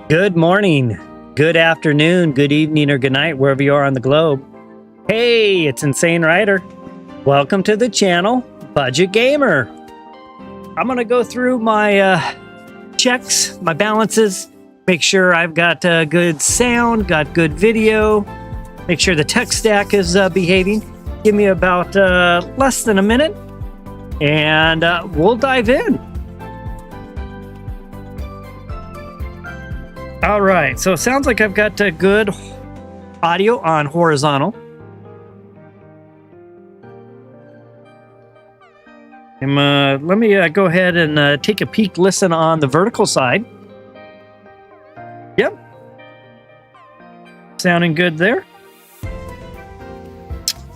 Good morning, good afternoon, good evening, or good night, wherever you are on the globe. Hey, it's Insane Rider. Welcome to the channel, Budget Gamer. I'm going to go through my checks, my balances, make sure I've got good sound, got good video, make sure the tech stack is behaving. Give me about less than a minute, and we'll dive in. All right, so it sounds like I've got good audio on horizontal. Let me go ahead and take a peek, listen on the vertical side. Yep. Sounding good there.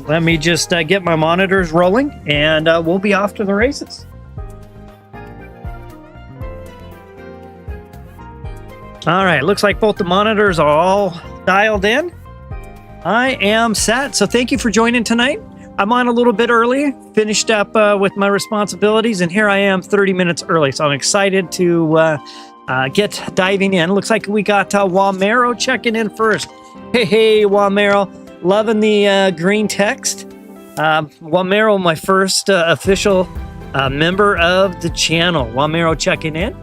Let me just get my monitors rolling, and we'll be off to the races. All right, looks like both the monitors are all dialed in. I am set, so thank you for joining tonight. I'm on a little bit early, finished up with my responsibilities, and here I am 30 minutes early, so I'm excited to get diving in. Looks like we got Wamero checking in first. Hey, Wamero, loving the green text. Wamero, my first official member of the channel. Wamero checking in.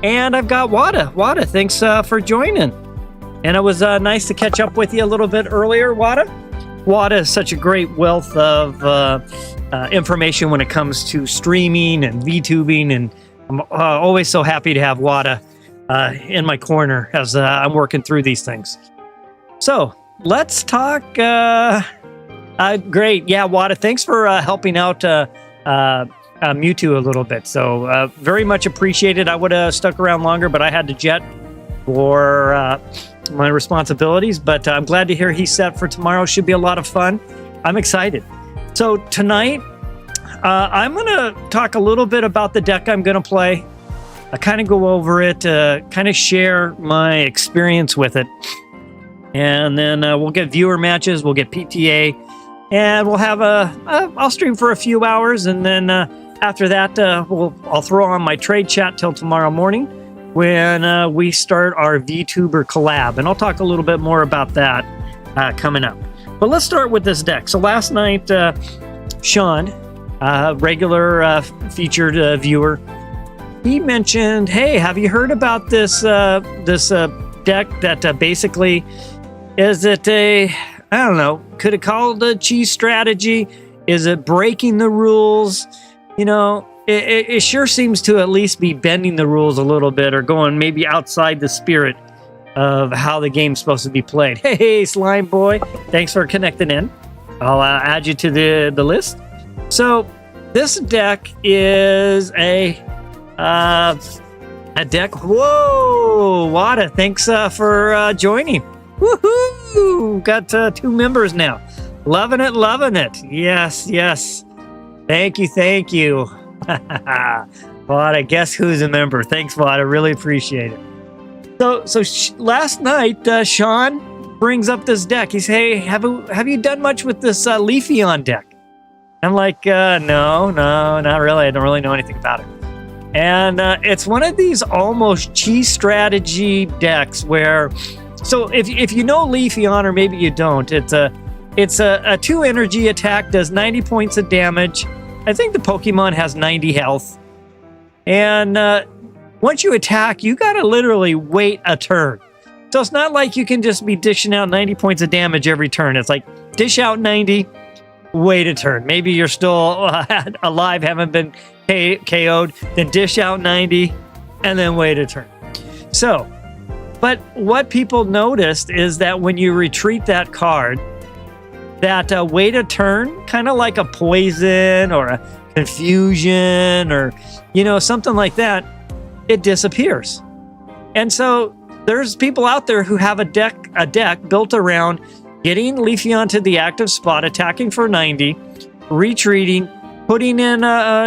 And I've got Wada. Wada, thanks for joining. And it was nice to catch up with you a little bit earlier, Wada. Wada is such a great wealth of information when it comes to streaming and VTubing, and I'm always so happy to have Wada in my corner as I'm working through these things. So let's talk. Great, yeah, Wada, thanks for helping out Mewtwo a little bit, so very much appreciated. I would have stuck around longer, but I had to jet for my responsibilities, but I'm glad to hear he's set for tomorrow. Should be a lot of fun. I'm excited. So tonight I'm gonna talk a little bit about the deck I'm gonna play. I kind of go over it, kind of share my experience with it, and then we'll get viewer matches, we'll get PTA, and we'll have I'll stream for a few hours, and then after that, I'll throw on my trade chat till tomorrow morning when we start our VTuber collab. And I'll talk a little bit more about that coming up. But let's start with this deck. So last night, Sean, regular featured viewer, he mentioned, hey, have you heard about this deck that basically, is it I don't know, could it call it a cheese strategy? Is it breaking the rules? You know, it sure seems to at least be bending the rules a little bit, or going maybe outside the spirit of how the game's supposed to be played. Hey, Slime Boy, thanks for connecting in. I'll add you to the list. So this deck is a deck. Whoa, Wada, thanks for joining. Woohoo! Got 2 members now. Loving it. Yes. Thank you. Wada, guess who's a member? Thanks, Wada. Really appreciate it. So last night, Sean brings up this deck. He says, hey, have you done much with this Leafeon deck? I'm like, no, not really. I don't really know anything about it. And it's one of these almost cheese strategy decks where, so if you know Leafeon, or maybe you don't, it's a 2 energy attack, does 90 points of damage. I think the Pokemon has 90 health. And once you attack, you got to literally wait a turn. So it's not like you can just be dishing out 90 points of damage every turn. It's like dish out 90, wait a turn. Maybe you're still alive, haven't been KO'd, then dish out 90, and then wait a turn. So, but what people noticed is that when you retreat that card, that wait a turn, kind of like a poison or a confusion or, something like that, it disappears. And so there's people out there who have a deck built around getting Leafeon to the active spot, attacking for 90, retreating, putting in,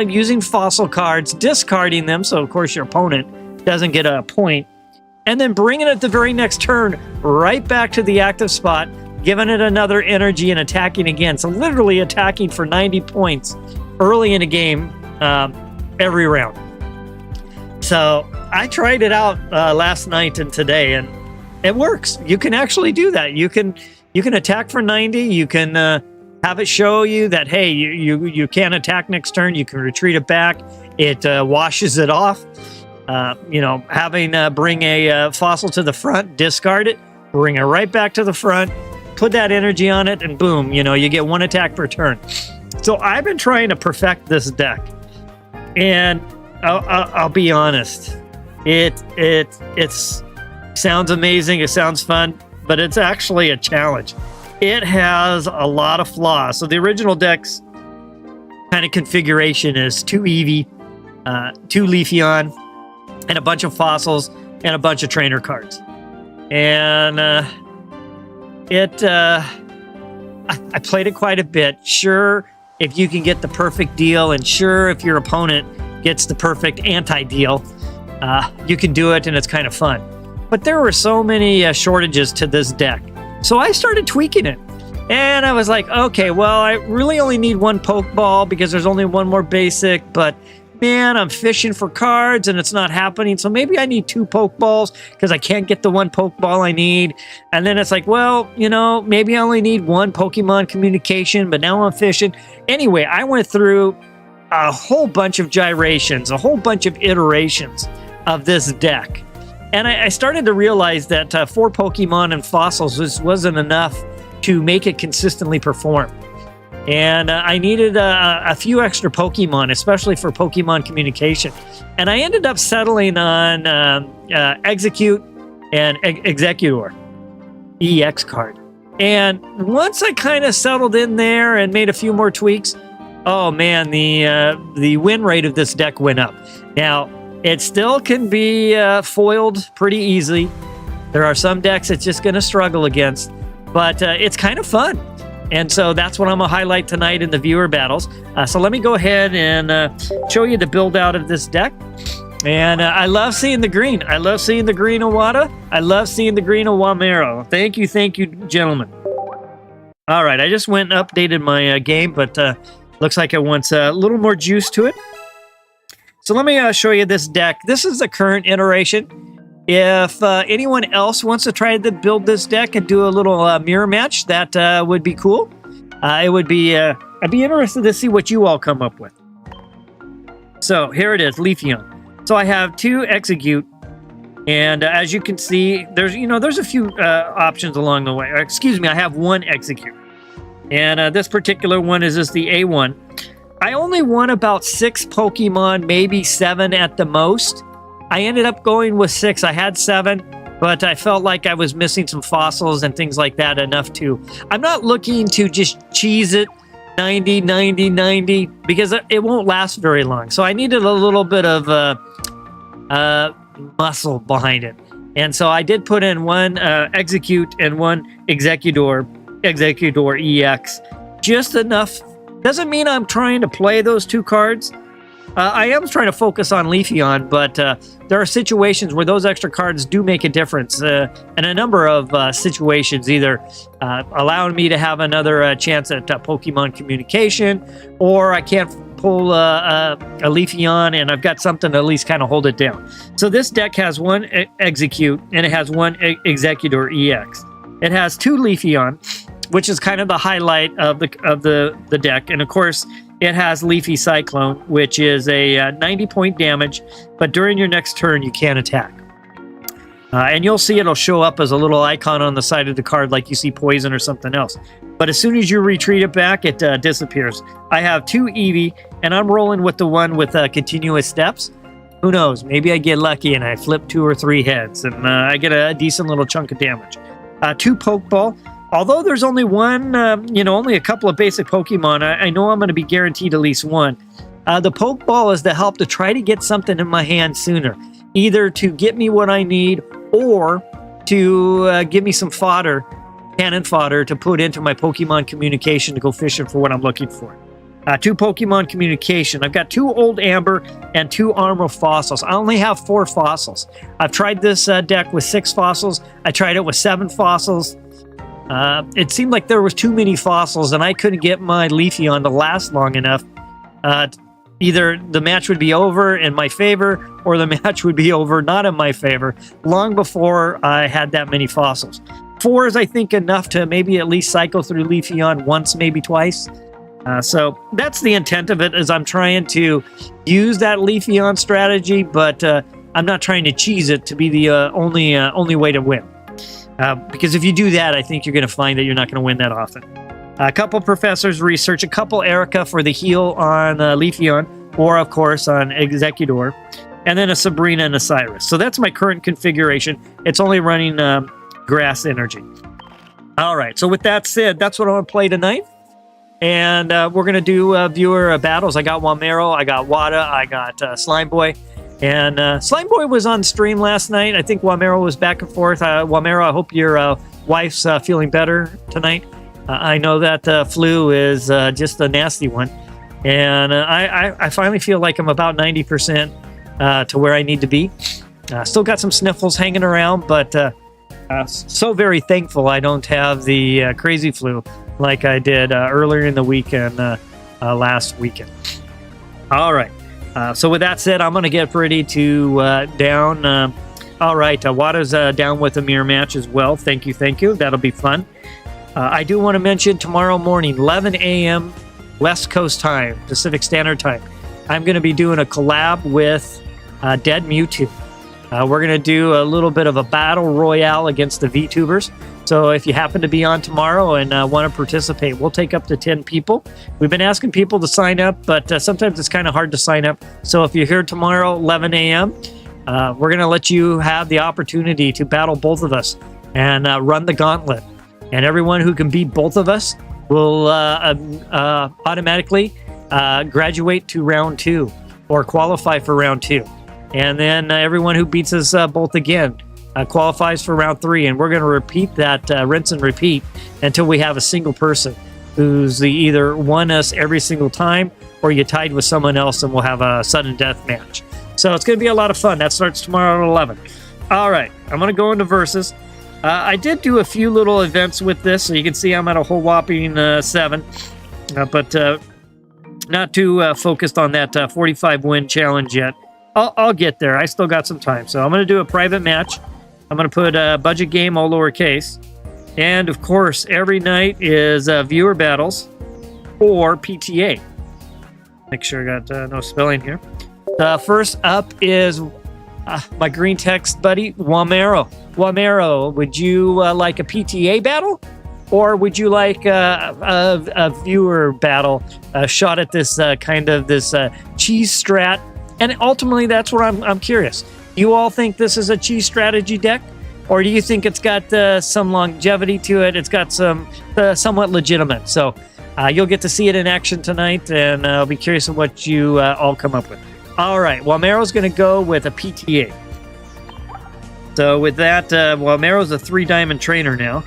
using fossil cards, discarding them, so of course your opponent doesn't get a point, and then bringing it the very next turn right back to the active spot, giving it another energy and attacking again. So literally attacking for 90 points early in a game, every round. So I tried it out last night and today, and it works. You can actually do that. You can attack for 90. You can have it show you that, hey, you can't attack next turn. You can retreat it back. It washes it off. Having bring a fossil to the front, discard it, bring it right back to the front, put that energy on it, and boom, you get one attack per turn. So I've been trying to perfect this deck, and I'll be honest, it sounds amazing, it sounds fun, but it's actually a challenge. It has a lot of flaws. So the original deck's kind of configuration is 2 Eevee, 2 Leafeon, and a bunch of fossils and a bunch of trainer cards. And I played it quite a bit. Sure, if you can get the perfect deal, and sure, if your opponent gets the perfect anti-deal, you can do it and it's kind of fun. But there were so many shortages to this deck. So I started tweaking it. And I was like, okay, well, I really only need one Pokeball because there's only one more basic, but man, I'm fishing for cards and it's not happening. So maybe I need 2 Pokeballs because I can't get the one Pokeball I need. And then it's like, well, maybe I only need one Pokemon Communication, but now I'm fishing. Anyway, I went through a whole bunch of gyrations, a whole bunch of iterations of this deck. And I started to realize that 4 Pokemon and fossils wasn't enough to make it consistently perform. And I needed a few extra Pokemon, especially for Pokemon Communication. And I ended up settling on Exeggcute and Exeggutor EX card. And once I kind of settled in there and made a few more tweaks, oh man, the win rate of this deck went up. Now, it still can be foiled pretty easily. There are some decks it's just going to struggle against, but it's kind of fun. And so that's what I'm going to highlight tonight in the viewer battles. So let me go ahead and show you the build out of this deck. And I love seeing the green. I love seeing the green Awada. I love seeing the green Awamero. Thank you, gentlemen. All right, I just went and updated my game, but looks like it wants a little more juice to it. So let me show you this deck. This is the current iteration. If anyone else wants to try to build this deck and do a little mirror match, that would be cool. I'd be interested to see what you all come up with. So here it is, Leafeon. So I have 2 Exeggcute, and as you can see, there's a few options along the way. Or, excuse me, I have 1 Exeggcute, and this particular one is just the A1. I only won about 6 Pokemon, maybe 7 at the most. I ended up going with 6. I had 7, but I felt like I was missing some fossils and things like that enough to... I'm not looking to just cheese it 90, 90, 90, because it won't last very long. So I needed a little bit of muscle behind it. And so I did put in 1 Exeggcute and 1 Exeggutor EX. Just enough. Doesn't mean I'm trying to play those 2 cards. I am trying to focus on Leafeon, but there are situations where those extra cards do make a difference, and a number of situations, either allowing me to have another chance at Pokemon Communication, or I can't pull a Leafeon and I've got something to at least kind of hold it down. So this deck has 1 Exeggcute and it has 1 Exeggutor EX. It has 2 Leafeon, which is kind of the highlight of the deck, and of course, it has Leafy Cyclone, which is a 90-point damage, but during your next turn, you can't attack. And you'll see it'll show up as a little icon on the side of the card like you see poison or something else. But as soon as you retreat it back, it disappears. I have 2 Eevee, and I'm rolling with the one with continuous steps. Who knows? Maybe I get lucky and I flip 2 or 3 heads, and I get a decent little chunk of damage. 2 Pokeball. Although there's only one, only a couple of basic Pokemon, I know I'm going to be guaranteed at least one. The Pokeball is to help to try to get something in my hand sooner. Either to get me what I need or to give me some fodder, cannon fodder, to put into my Pokemon Communication to go fishing for what I'm looking for. 2 Pokemon Communication. I've got 2 Old Amber and 2 Armor Fossils. I only have 4 fossils. I've tried this deck with 6 fossils. I tried it with 7 fossils. It seemed like there was too many fossils, and I couldn't get my Leafeon to last long enough. Either the match would be over in my favor, or the match would be over not in my favor, long before I had that many fossils. 4 is, I think, enough to maybe at least cycle through Leafeon once, maybe twice. So that's the intent of it, is I'm trying to use that Leafeon strategy, but I'm not trying to cheese it to be the only way to win. Because if you do that, I think you're going to find that you're not going to win that often. A couple professors research, a couple Erika for the heal on Leafeon, or of course on Exeggutor, and then a Sabrina and a Cyrus. So that's my current configuration. It's only running grass energy. All right, so with that said, that's what I'm going to play tonight. And we're going to do viewer battles. I got Wamero, I got Wada, I got Slime Boy. And Slime Boy was on stream last night. I think Wamero was back and forth. Wamero, I hope your wife's feeling better tonight. I know that flu is just a nasty one. And I finally feel like I'm about 90% to where I need to be. Still got some sniffles hanging around, but so very thankful I don't have the crazy flu like I did earlier in the week and last weekend. All right. So with that said, I'm going to get ready to down. All right. Wada's down with a mirror match as well. Thank you. Thank you. That'll be fun. I do want to mention tomorrow morning, 11 a.m. West Coast time, Pacific Standard Time. I'm going to be doing a collab with Dead Mewtwo. We're going to do a little bit of a battle royale against the VTubers. So if you happen to be on tomorrow and want to participate, we'll take up to 10 people. We've been asking people to sign up, but sometimes it's kind of hard to sign up. So if you're here tomorrow, 11 a.m., we're going to let you have the opportunity to battle both of us and run the gauntlet. And everyone who can beat both of us will automatically graduate to round 2 or qualify for round 2. And then everyone who beats us both again qualifies for round 3. And we're going to repeat that, rinse and repeat, until we have a single person who's either won us every single time or you tied with someone else, and we'll have a sudden death match. So it's going to be a lot of fun. That starts tomorrow at 11. All right, I'm going to go into Versus. I did do a few little events with this, so you can see I'm at a whole whopping 7. But not too focused on that 45-win challenge yet. I'll get there. I still got some time. So I'm going to do a private match. I'm going to put a budget game, all lowercase. And, of course, every night is viewer battles or PTA. Make sure I got no spelling here. First up is my green text buddy, Wamero. Wamero, would you like a PTA battle? Or would you like a viewer battle, a shot at this cheese strat? And ultimately, that's where I'm curious. Do you all think this is a cheese strategy deck? Or do you think it's got some longevity to it? It's got some somewhat legitimate. So you'll get to see it in action tonight, and I'll be curious of what you all come up with. All right, Wamero's going to go with a PTA. So with that, Wamero's a 3-diamond trainer now.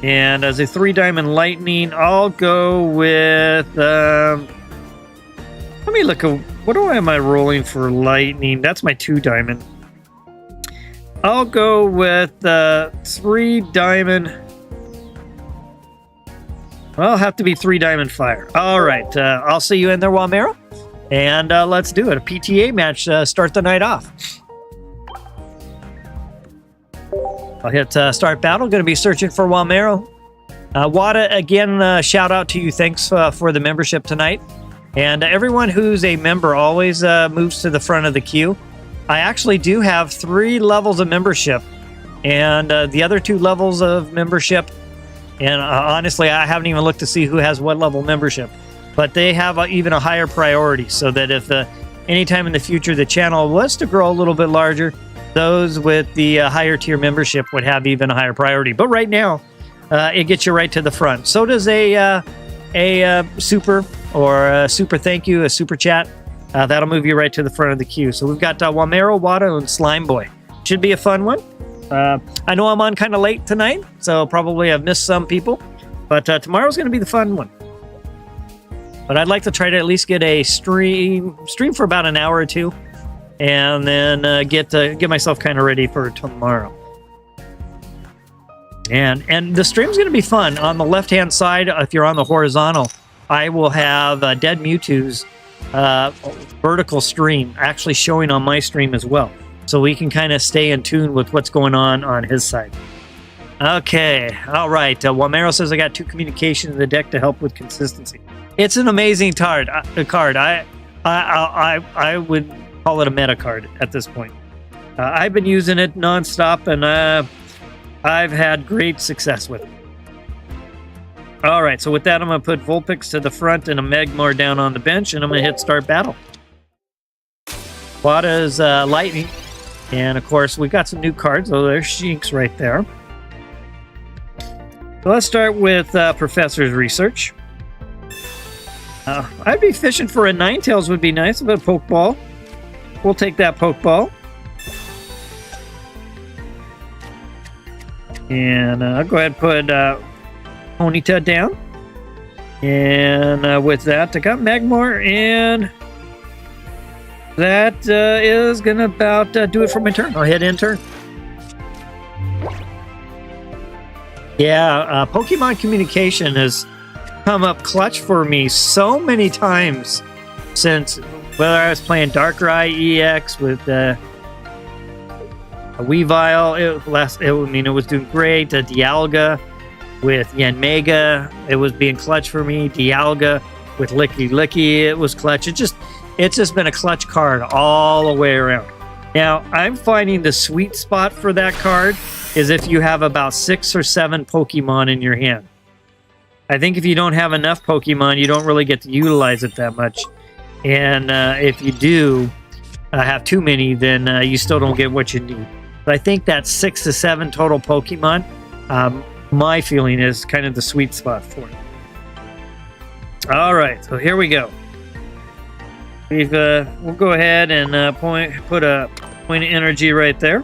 And as a 3-diamond lightning, I'll go with... let me look at... What am I rolling for lightning? That's my 2-diamond. I'll go with 3-diamond... Well, I'll have to be 3-diamond fire. All right, I'll see you in there, Wamero. And let's do it. A PTA match, start the night off. I'll hit start battle. Going to be searching for Wamero. Wada, again, shout out to you. Thanks for the membership tonight. And everyone who's a member always moves to the front of the queue. I actually do have 3 levels of membership, and the other 2 levels of membership, and honestly, I haven't even looked to see who has what level membership, but they have even a higher priority, so that if anytime in the future the channel was to grow a little bit larger, those with the higher tier membership would have even a higher priority. But right now, it gets you right to the front. So does a super or a super thank you, a super chat. That'll move you right to the front of the queue. So we've got Wamero, Wada, and Slime Boy. Should be a fun one. I know I'm on kind of late tonight, so probably I've missed some people. But tomorrow's going to be the fun one. But I'd like to try to at least get a stream for about an hour or 2, and then get myself kind of ready for tomorrow. And the stream's going to be fun. On the left-hand side, if you're on the horizontal, I will have Dead Mewtwo's vertical stream actually showing on my stream as well, so we can kind of stay in tune with what's going on his side. Okay, all right. Wamero says I got 2 communication in the deck to help with consistency. It's an amazing card. I would call it a meta card at this point. I've been using it nonstop, and I've had great success with it. All right, so with that, I'm going to put Vulpix to the front and a Magmar down on the bench, and I'm going to hit start battle. Wada's Lightning, and of course, we got some new cards. Oh, there's Shinx right there. So let's start with Professor's Research. I'd be fishing for a Ninetales would be nice, but a Pokeball. We'll take that Pokeball. And I'll go ahead and put Ponyta down. And with that, I got Magmar, and that is going to about do it for my turn. I'll hit enter. Yeah, Pokemon Communication has come up clutch for me so many times since, whether I was playing Darkrai EX with a Weavile, it was doing great. Dialga with Yanmega, it was being clutch for me. Dialga with Licky Licky, it was clutch. It's just been a clutch card all the way around. Now, I'm finding the sweet spot for that card is if you have about 6 or 7 Pokemon in your hand. I think if you don't have enough Pokemon, you don't really get to utilize it that much. And if you do have too many, then you still don't get what you need. But I think that 6 to 7 total Pokemon, my feeling is kind of the sweet spot for it. All right, so here we go. We'll go ahead and put a point of energy right there,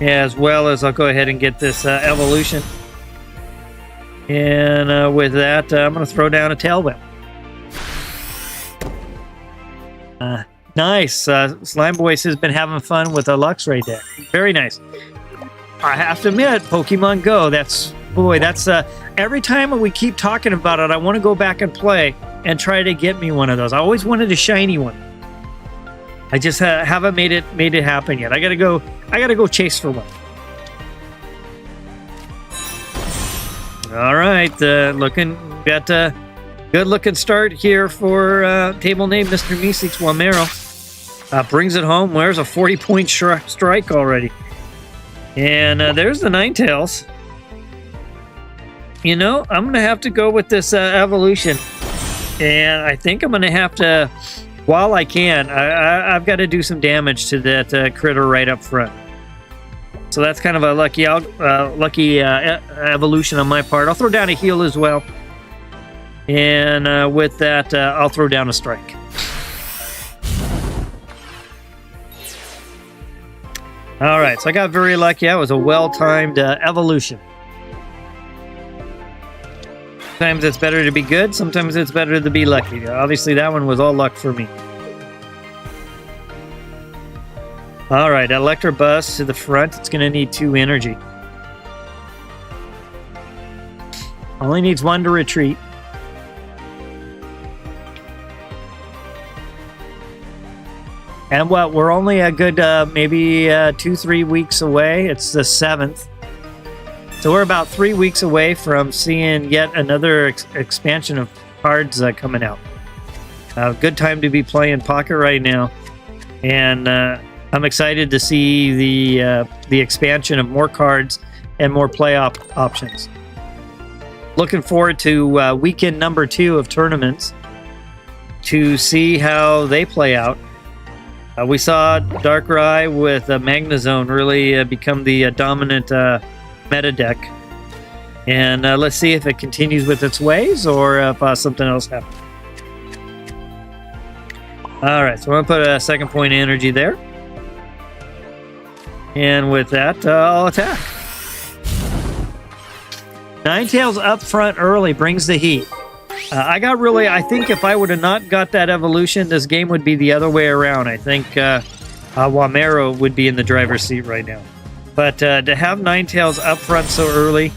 as well as I'll go ahead and get this evolution. And with that, I'm going to throw down a Tail Whip. Nice. Slime Boy has been having fun with a Luxray deck. Very nice. I have to admit, Pokemon Go, that's every time we keep talking about it, I want to go back and play and try to get me one of those. I always wanted a shiny one. I just haven't made it happen yet. I gotta go chase for one. All right, got a good looking start here for table name Mr. Meeseeks Wamero. Brings it home. Where's a 40-point strike already? And there's the Ninetales. You know, I'm gonna have to go with this evolution, and I think I'm gonna have to, while I can, I've got to do some damage to that critter right up front. So that's kind of a lucky evolution on my part. I'll throw down a heal as well. And with that, I'll throw down a strike. All right, so I got very lucky. That was a well-timed evolution. Sometimes it's better to be good. Sometimes it's better to be lucky. Obviously, that one was all luck for me. All right, Electabuzz to the front. It's going to need 2 energy. Only needs 1 to retreat. And what? We're only a good maybe 2-3 weeks away. It's the 7th. So we're about 3 weeks away from seeing yet another expansion of cards coming out. Good time to be playing Pocket right now, and I'm excited to see the expansion of more cards and more play options. Looking forward to weekend number 2 of tournaments to see how they play out. We saw Darkrai with Magnezone really become the dominant meta deck. And let's see if it continues with its ways or if something else happens. Alright, so I'm going to put a second point of energy there. And with that, I'll attack. Ninetales up front early brings the heat. I think if I would have not got that evolution, this game would be the other way around. I think Wamero would be in the driver's seat right now. But to have Ninetales up front so early,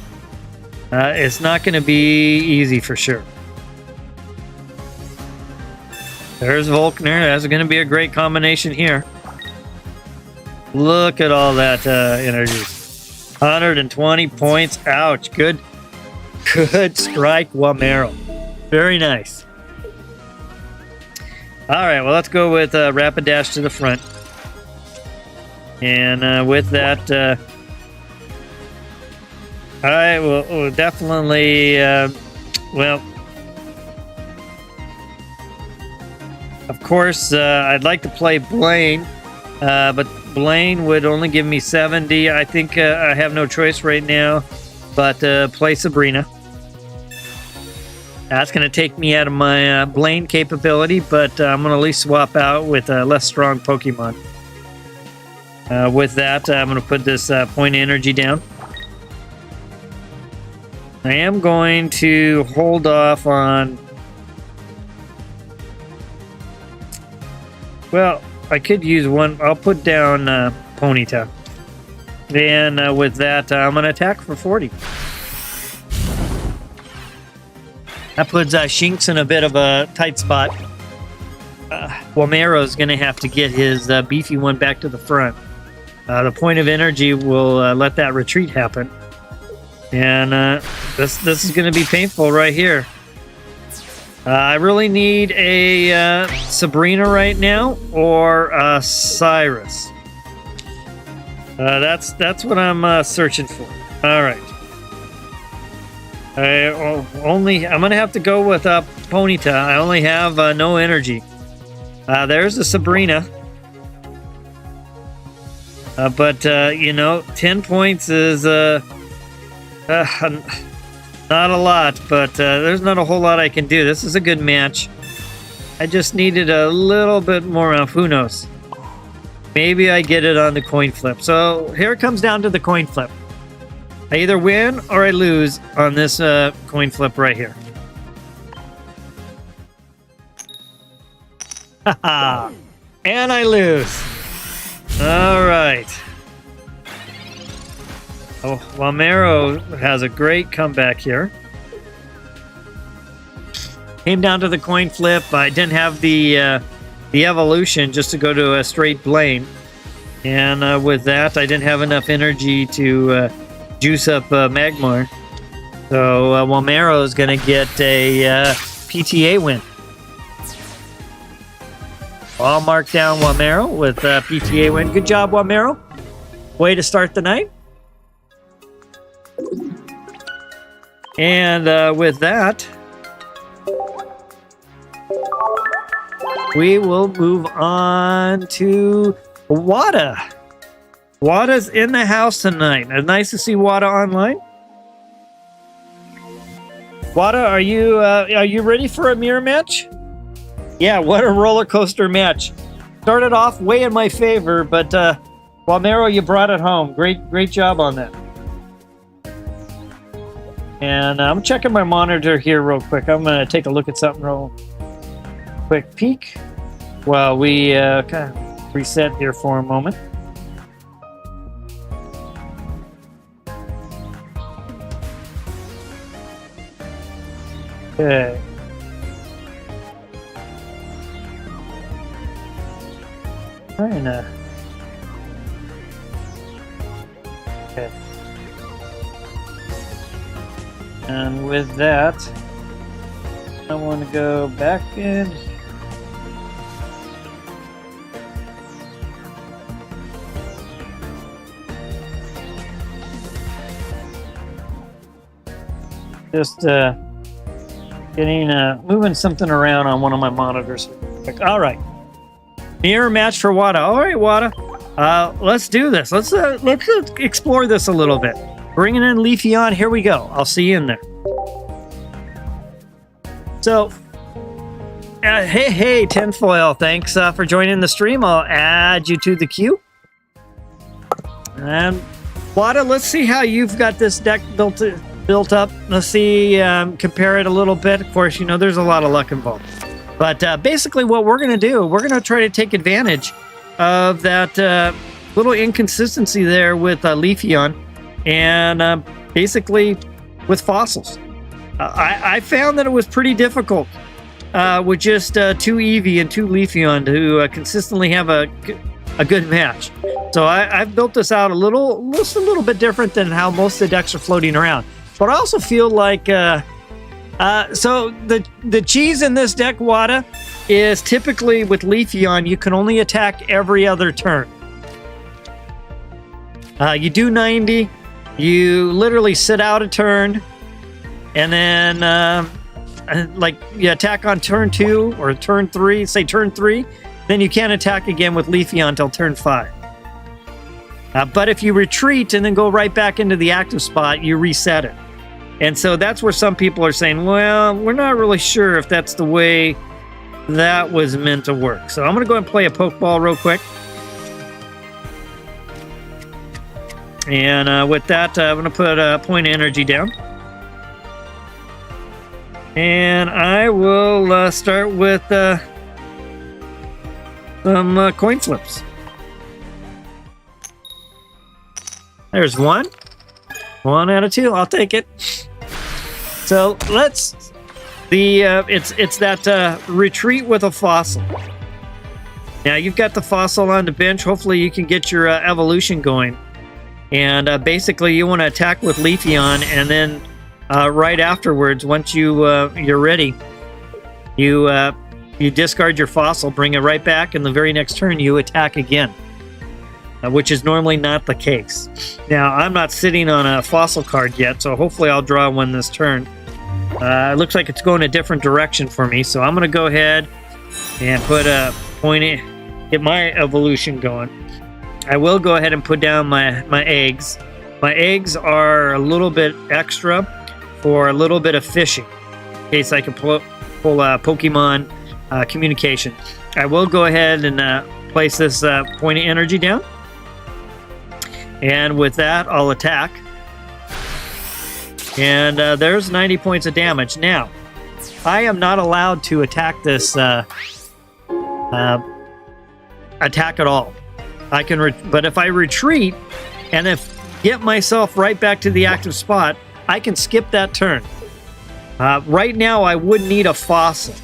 it's not going to be easy for sure. There's Volkner. That's going to be a great combination here. Look at all that energy. 120 points. Ouch. Good strike, Wamero. Very nice. All right, well, let's go with Rapid Dash to the front. And with that, I will definitely, well, of course, I'd like to play Blaine, but Blaine would only give me 70. I think I have no choice right now but play Sabrina. That's going to take me out of my Blaine capability, but I'm going to at least swap out with a less strong Pokemon. With that, I'm going to put this point of energy down. I am going to hold off on... Well, I could use one. I'll put down Ponyta. Then with that, I'm going to attack for 40. That puts Shinx in a bit of a tight spot. Wamero's going to have to get his beefy one back to the front. The point of energy will let that retreat happen. And this is going to be painful right here. I really need a Sabrina right now or Cyrus. That's what I'm searching for. All right. I'm going to have to go with Ponyta. I only have no energy. There's a Sabrina. But, 10 points is not a lot, but there's not a whole lot I can do. This is a good match. I just needed a little bit more of who knows. Maybe I get it on the coin flip. So here it comes down to the coin flip. I either win or I lose on this coin flip right here. Haha. And I lose. All right. Oh, Wamero has a great comeback here. Came down to the coin flip. I didn't have the evolution just to go to a straight Blaine. And with that, I didn't have enough energy to juice up Magmar. So Wamero is going to get a PTA win. I'll mark down Wamero with PTA win. Good job, Wamero. Way to start the night. And with that, we will move on to Wada. Wada's in the house tonight. Nice to see Wada online. Wada, are you ready for a mirror match? Yeah, what a roller coaster match. Started off way in my favor, but Wamero, you brought it home. Great job on that. And I'm checking my monitor here real quick. I'm going to take a look at something real quick peek while we kind of reset here for a moment. Okay. Trying to... Okay. And with that, I want to go back in. Just moving something around on one of my monitors. All right. Mirror match for Wada. All right, Wada. Let's do this. Let's explore this a little bit. Bringing in Leafeon. Here we go. I'll see you in there. So, hey, Tinfoil. Thanks for joining the stream. I'll add you to the queue. And Wada, let's see how you've got this deck built up. Let's see, compare it a little bit. Of course, you know, there's a lot of luck involved. But basically what we're going to do, we're going to try to take advantage of that little inconsistency there with Leafeon and basically with fossils. I found that it was pretty difficult with just 2 Eevee and 2 Leafeon to consistently have a good match. So I've built this out just a little bit different than how most of the decks are floating around. But I also feel like so the cheese in this deck, Wada, is typically with Leafeon, you can only attack every other turn. You do 90, you literally sit out a turn, and then like you attack on turn 2 or turn 3, say turn 3, then you can't attack again with Leafeon until turn 5. But if you retreat and then go right back into the active spot, you reset it. And so that's where some people are saying, well, we're not really sure if that's the way that was meant to work. So I'm going to go ahead and play a Pokeball real quick. And with that, I'm going to put a point of energy down. And I will start with some coin flips. There's 1. 1 out of 2. I'll take it. So let's it's that retreat with a fossil. Now you've got the fossil on the bench. Hopefully you can get your evolution going. And basically you want to attack with Leafeon, and then right afterwards, once you're ready, you discard your fossil, bring it right back, and the very next turn you attack again. Which is normally not the case. Now, I'm not sitting on a fossil card yet, so hopefully I'll draw one this turn. It looks like it's going a different direction for me, so I'm going to go ahead and put a point in, get my evolution going. I will go ahead and put down my eggs. My eggs are a little bit extra for a little bit of fishing, in case I can pull Pokemon Communication. I will go ahead and place this point of energy down. And with that, I'll attack. And there's 90 points of damage. Now, I am not allowed to attack this attack at all. I can, but if I retreat and get myself right back to the active spot, I can skip that turn. Right now, I would need a fossil.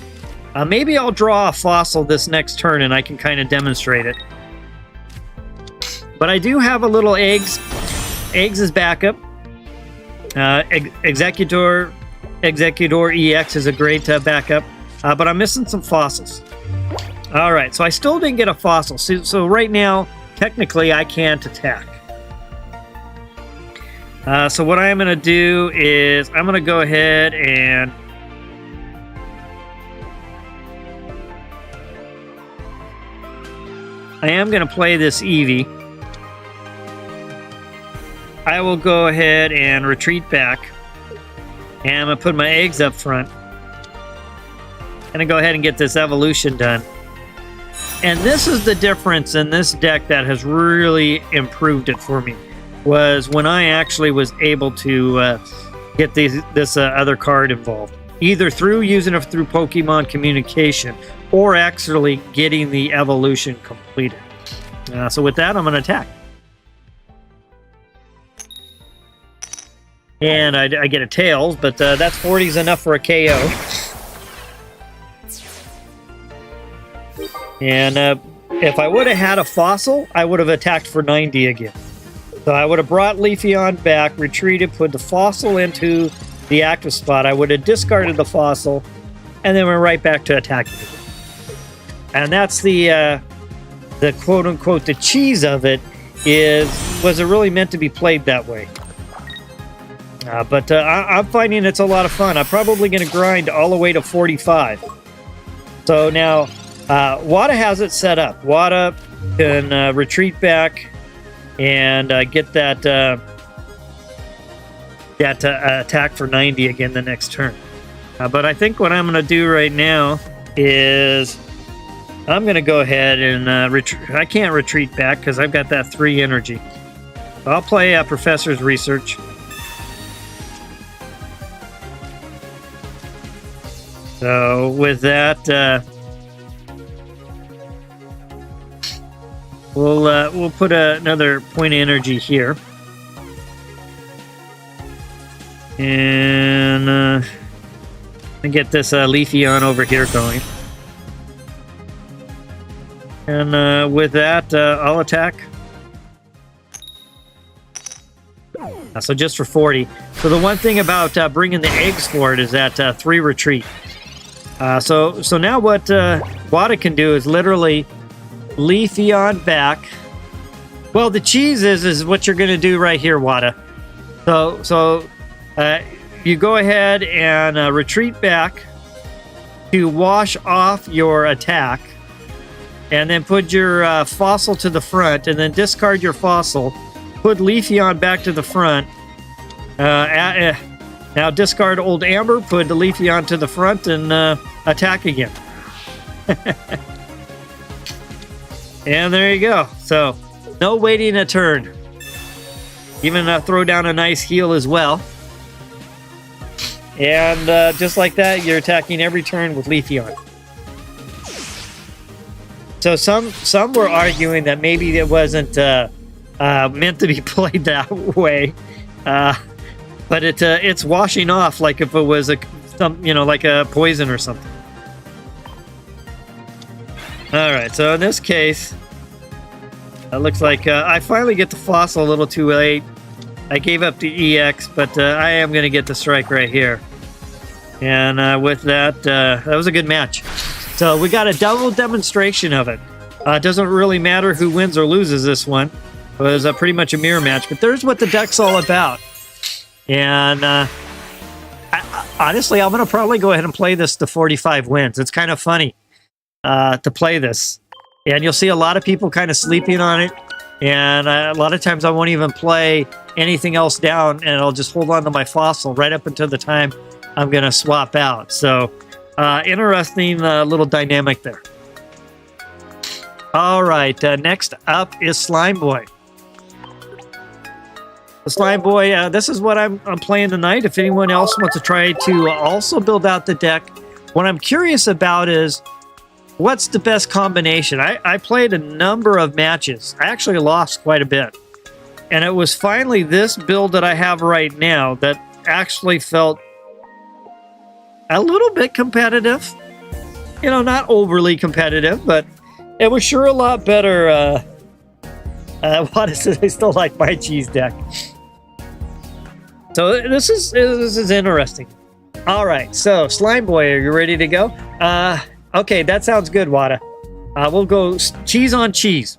Maybe I'll draw a fossil this next turn and I can kind of demonstrate it. But I do have a little eggs. Eggs is backup. Exeggutor EX is a great backup. But I'm missing some fossils. All right, so I still didn't get a fossil. So right now, technically, I can't attack. So what I'm going to do is I'm going to go ahead and I am going to play this Eevee. I will go ahead and retreat back. And I'm going to put my eggs up front. I'm going to go ahead and get this evolution done. And this is the difference in this deck that has really improved it for me. Was when I actually was able to get this other card involved. Either through using it through Pokemon Communication or actually getting the evolution completed. So with that, I'm going to attack. And I get a Tails, but that's 40 is enough for a KO. And if I would have had a fossil, I would have attacked for 90 again. So I would have brought Leafeon back, retreated, put the fossil into the active spot. I would have discarded the fossil, and then went right back to attacking again. And that's the quote-unquote, the cheese of it was it really meant to be played that way? But I'm finding it's a lot of fun. I'm probably going to grind all the way to 45. So now, Wada has it set up. Wada can retreat back and get that attack for 90 again the next turn. But I think what I'm going to do right now is I'm going to go ahead and I can't retreat back because I've got that 3 energy. I'll play Professor's Research. So with that, we'll put another point of energy here, and get this Leafeon over here going. And with that, I'll attack. So just for 40. So the one thing about bringing the eggs for it is that 3 retreat. So now what Wada can do is literally Leafeon back. Well, the cheese is what you're going to do right here, Wada. So you go ahead and retreat back to wash off your attack, and then put your fossil to the front, and then discard your fossil. Put Leafeon back to the front. Now discard Old Amber, put the Leafeon to the front, and attack again. And there you go. So, no waiting a turn. Even throw down a nice heal as well. And just like that, you're attacking every turn with Leafeon. So some were arguing that maybe it wasn't meant to be played that way. But it's washing off like if it was like a poison or something. All right, so in this case, it looks like I finally get the fossil a little too late. I gave up the EX, but I am going to get the strike right here. And with that, that was a good match. So we got a double demonstration of it. It doesn't really matter who wins or loses this one. It was pretty much a mirror match, but there's what the deck's all about. And honestly, I'm going to probably go ahead and play this to 45 wins. It's kind of funny to play this. And you'll see a lot of people kind of sleeping on it. And a lot of times I won't even play anything else down, and I'll just hold on to my fossil right up until the time I'm going to swap out. So interesting little dynamic there. All right, next up is Slime Boy. The Slime Boy, this is what I'm playing tonight. If anyone else wants to try to also build out the deck, what I'm curious about is what's the best combination. I played a number of matches. I actually lost quite a bit. And it was finally this build that I have right now that actually felt a little bit competitive. You know, not overly competitive, but it was sure a lot better. What is it? I still like my cheese deck. So this is interesting. All right, so Slime Boy, are you ready to go? Okay, that sounds good, Wada. We'll go cheese on cheese.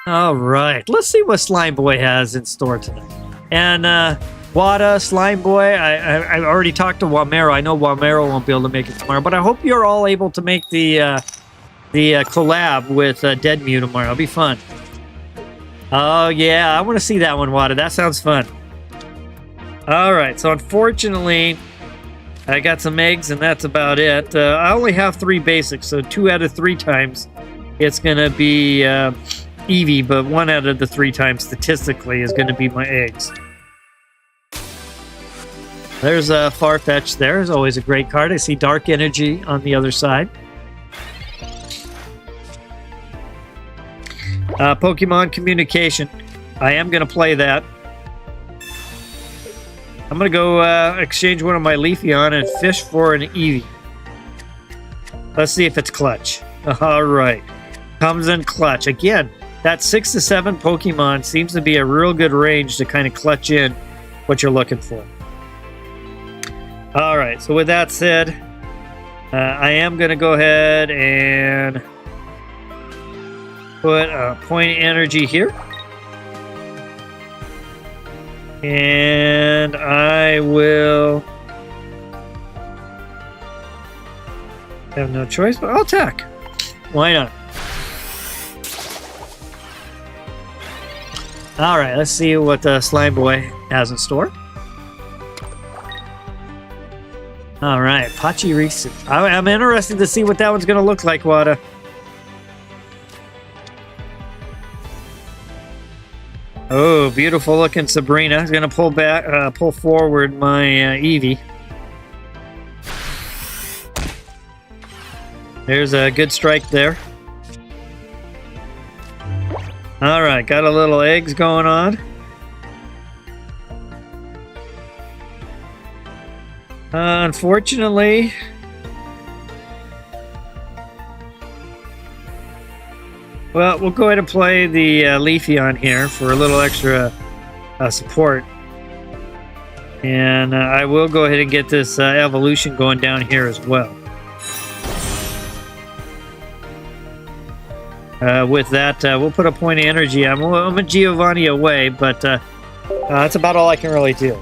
All right, let's see what Slime Boy has in store tonight. And Wada, Slime Boy, I already talked to Wamero. I know Wamero won't be able to make it tomorrow, but I hope you're all able to make the collab with Dead Mew tomorrow. It'll be fun. Oh, yeah, I want to see that one, Wada. That sounds fun. All right, so unfortunately, I got some eggs, and that's about it. I only have 3 basics, so 2 out of 3 times it's going to be Eevee, but 1 out of the 3 times statistically is going to be my eggs. There's a Farfetch there. There's always a great card. I see Dark Energy on the other side. Pokemon Communication. I am going to play that. I'm going to go exchange one of my Leafeon and fish for an Eevee. Let's see if it's clutch. All right. Comes in clutch. Again, that 6 to 7 Pokemon seems to be a real good range to kind of clutch in what you're looking for. All right. So with that said, I am going to go ahead and put a point of energy here. And I will have no choice, but I'll attack. Why not? All right, let's see what the Slime Boy has in store. All right, Pachirisu. I'm interested to see what that one's going to look like, Wada. Oh, beautiful looking Sabrina. I'm going to pull forward my Eevee. There's a good strike there. All right, got a little eggs going on. Unfortunately, well, we'll go ahead and play the Leafeon here for a little extra support. And I will go ahead and get this evolution going down here as well. With that, we'll put a point of energy. I'm a Giovanni away, but that's about all I can really do.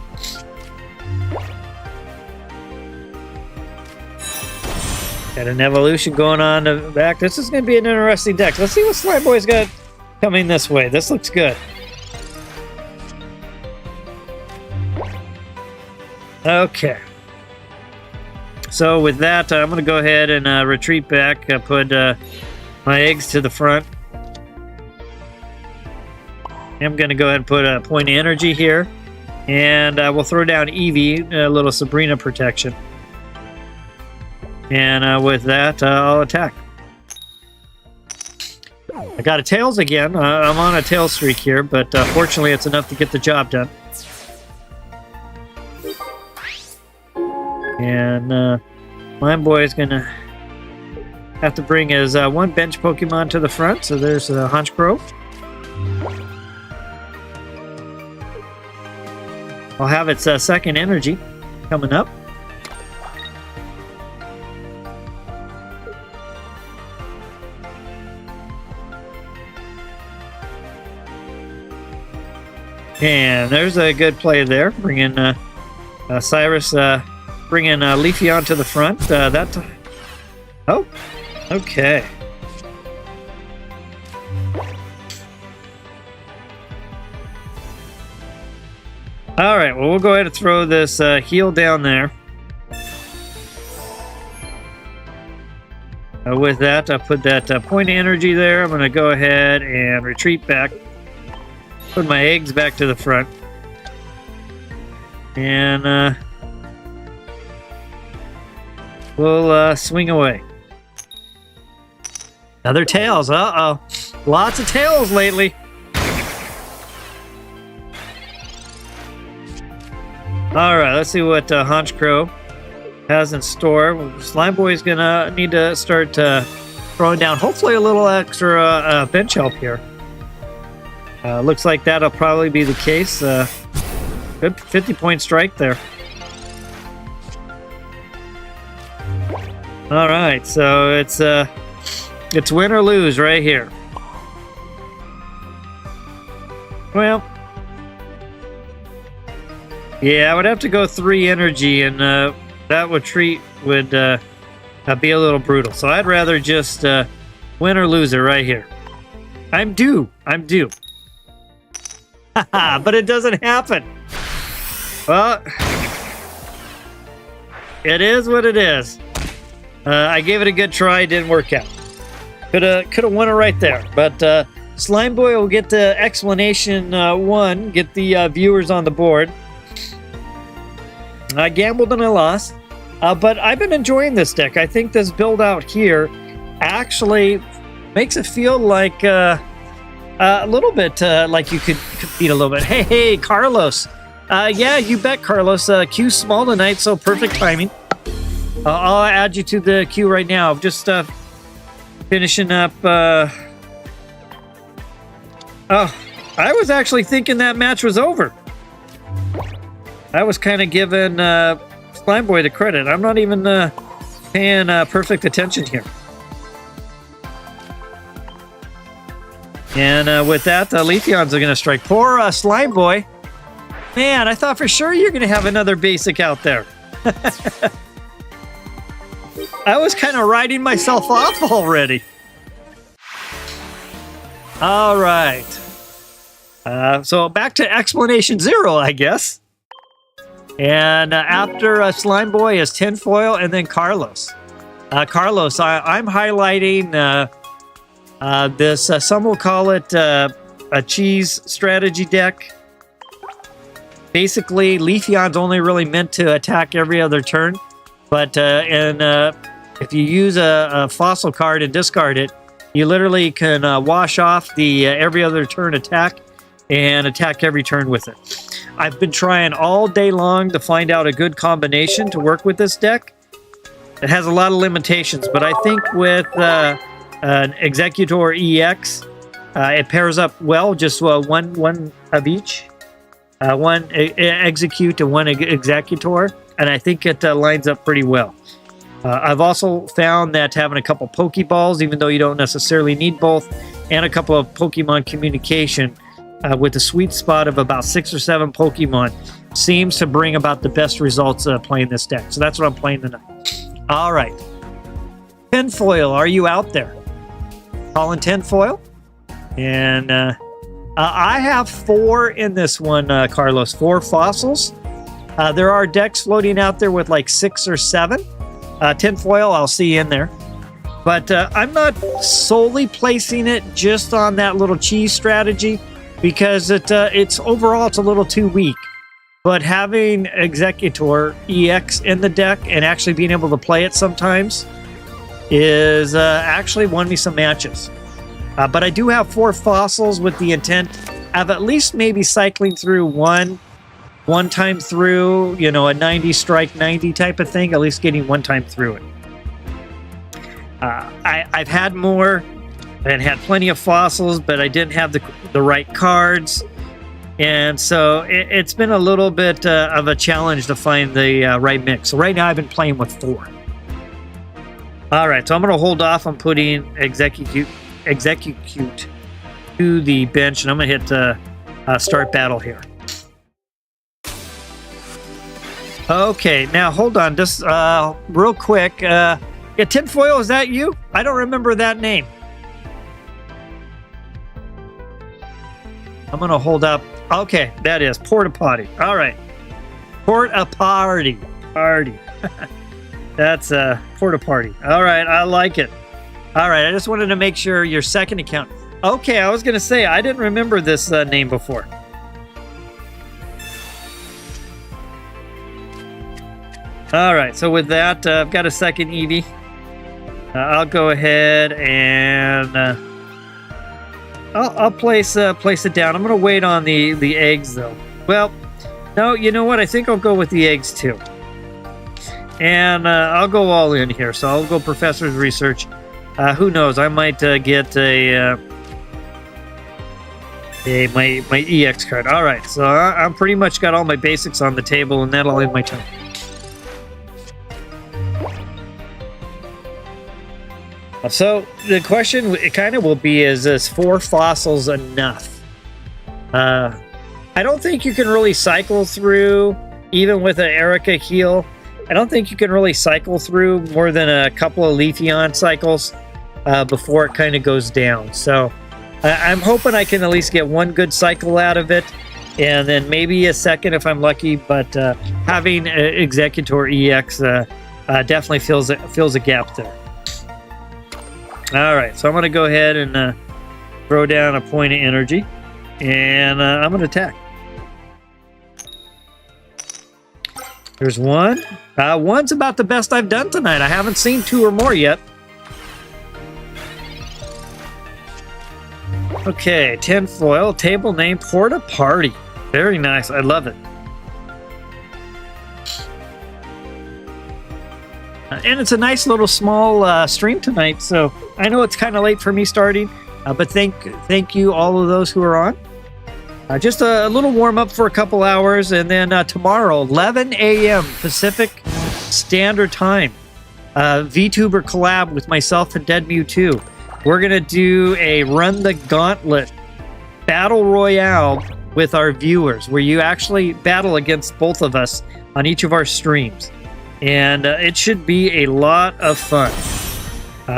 Got an evolution going on in the back. This is going to be an interesting deck. Let's see what Slime Boy's got coming this way. This looks good. Okay. So with that, I'm going to go ahead and retreat back. Put my eggs to the front. I'm going to go ahead and put a point of energy here. And we'll throw down Eevee, a little Sabrina protection. And with that, I'll attack. I got a Tails again. I'm on a tail streak here, but fortunately it's enough to get the job done. And Slime Boy is going to have to bring his one bench Pokemon to the front. So there's Honchkrow. I'll have its second energy coming up. And there's a good play there, bringing Cyrus, bringing Leafeon to the front. Oh, okay. All right, well, we'll go ahead and throw this heal down there. With that, I'll put that point of energy there. I'm going to go ahead and retreat back. Put my eggs back to the front. And we'll swing away. Another Tails. Uh-oh. Lots of Tails lately. All right, let's see what Honchkrow has in store. Slime Boy's going to need to start throwing down hopefully a little extra bench help here. Looks like that'll probably be the case. Good 50-point strike there. All right, so it's win or lose right here. Well, yeah, I would have to go 3 energy, and that retreat would be a little brutal. So I'd rather just win or lose it right here. I'm due. But it doesn't happen. Well, it is what it is. I gave it a good try. Didn't work out. Could have won it right there. But Slime Boy will get the explanation 1. Get the viewers on the board. I gambled and I lost. But I've been enjoying this deck. I think this build out here actually makes it feel like a little bit like you could compete a little bit. Hey, Carlos. Yeah, you bet, Carlos. Queue's small tonight, so perfect timing. I'll add you to the queue right now. I'm just finishing up. Oh, I was actually thinking that match was over. I was kind of giving Slime Boy the credit. I'm not even paying perfect attention here. And with that, Leafeons are going to strike. Poor Slime Boy. Man, I thought for sure you're going to have another basic out there. I was kind of writing myself off already. All right. So back to explanation 0, I guess. And after Slime Boy is Tinfoil and then Carlos. Carlos, I'm highlighting this, some will call it a cheese strategy deck. Basically, Leafeon's only really meant to attack every other turn. But if you use a fossil card and discard it, you literally can wash off the every other turn attack and attack every turn with it. I've been trying all day long to find out a good combination to work with this deck. It has a lot of limitations, but I think with an Exeggutor EX, it pairs up well, just one of each. One Execute and one Exeggutor, and I think it lines up pretty well. I've also found that having a couple Pokeballs, even though you don't necessarily need both, and a couple of Pokemon Communication with a sweet spot of about 6 or 7 Pokemon seems to bring about the best results playing this deck. So that's what I'm playing tonight. All right. Tinfoil, are you out there? Calling Tinfoil? And I have 4 in this one, Carlos. 4 fossils. There are decks floating out there with like 6 or 7. Tinfoil, I'll see you in there. But I'm not solely placing it just on that little cheese strategy because it's overall it's a little too weak. But having Exeggutor EX in the deck and actually being able to play it sometimes is actually won me some matches. But I do have 4 fossils with the intent of at least maybe cycling through one time through, you know, a 90 strike 90 type of thing, at least getting one time through it. I've had more and had plenty of fossils, but I didn't have the right cards. And so it's been a little bit of a challenge to find the right mix. So right now I've been playing with 4. All right, so I'm going to hold off on putting Exeggcute to the bench, and I'm going to hit start battle here. Okay, now hold on, just real quick. Yeah, Tinfoil, is that you? I don't remember that name. I'm gonna hold up. Okay, that is Porta Potty. All right, Porta Party. That's Porta Party. All right, I like it. All right, I just wanted to make sure your second account. Okay, I was gonna say I didn't remember this name before. All right, so with that, I've got a second Eevee. I'll go ahead and I'll place it down. I'm going to wait on the eggs, though. Well, no, you know what? I think I'll go with the eggs, too. And I'll go all in here. So I'll go Professor's Research. Who knows? I might get my EX card. All right, so I'm pretty much got all my basics on the table, and that'll end my turn. So the question it kind of will be, is this 4 fossils enough? I don't think you can really cycle through, even with an Erika heal, I don't think you can really cycle through more than a couple of Leafeon cycles before it kind of goes down. So I'm hoping I can at least get one good cycle out of it, and then maybe a second if I'm lucky, but having Exeggutor EX definitely fills a gap there. All right, so I'm going to go ahead and throw down a point of energy, and I'm going to attack. There's one. One's about the best I've done tonight. I haven't seen 2 or more yet. Okay, Tinfoil, table name Porta Party. Very nice. I love it. And it's a nice little small stream tonight, so I know it's kind of late for me starting, but thank you all of those who are on. Just a little warm up for a couple hours, and then tomorrow, 11 a.m. Pacific Standard Time, VTuber collab with myself and Dead Mewtwo. We're gonna do a Run the Gauntlet Battle Royale with our viewers, where you actually battle against both of us on each of our streams. And it should be a lot of fun.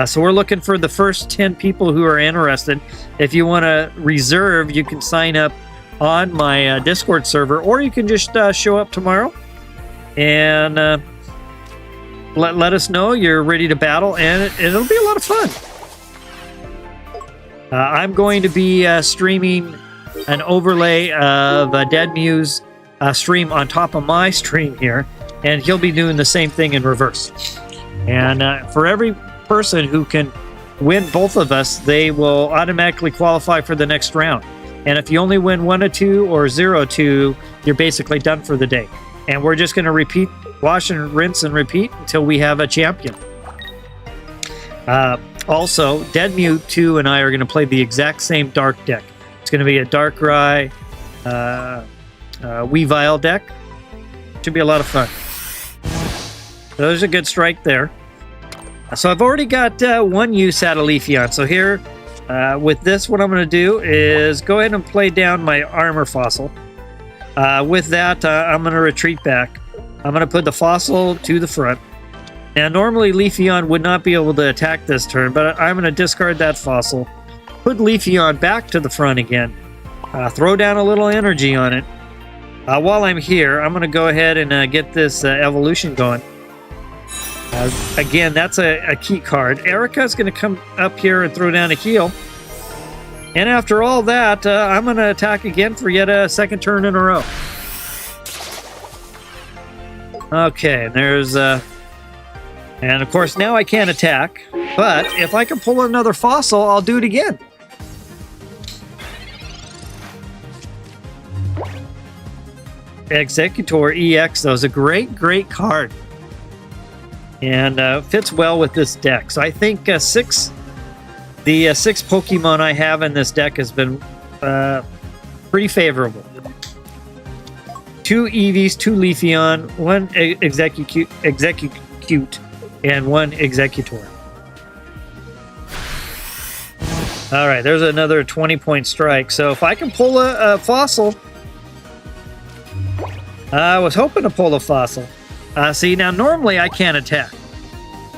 So we're looking for the first 10 people who are interested. If you want to reserve, you can sign up on my Discord server, or you can just show up tomorrow and let us know you're ready to battle, and it'll be a lot of fun. I'm going to be streaming an overlay of Dead Mew's stream on top of my stream here, and he'll be doing the same thing in reverse. And for every person who can win both of us, they will automatically qualify for the next round. And if you only win 1 of 2 or 0 of 2, you're basically done for the day. And we're just going to repeat, wash and rinse and repeat until we have a champion. Also, Dead Mew 2 and I are going to play the exact same dark deck. It's going to be a Darkrai Weavile deck. Should be a lot of fun. So there's a good strike there. So I've already got one use out of Leafeon. So here, with this, what I'm going to do is go ahead and play down my armor fossil. With that, I'm going to retreat back. I'm going to put the fossil to the front. Now, normally Leafeon would not be able to attack this turn, but I'm going to discard that fossil, put Leafeon back to the front again, throw down a little energy on it. While I'm here, I'm going to go ahead and get this evolution going. Again, that's a key card. Erika is going to come up here and throw down a heal. And after all that, I'm going to attack again for yet a second turn in a row. Okay, there's... and of course, now I can't attack. But if I can pull another fossil, I'll do it again. Exeggutor EX, though, is a great, great card. And fits well with this deck. So I think the 6 Pokemon I have in this deck has been pretty favorable. 2 Eevees, 2 Leafeon, 1 Exeggcute, and 1 Exeggutor. All right, there's another 20-point strike. So if I can pull a fossil, I was hoping to pull a fossil. See, now normally I can't attack.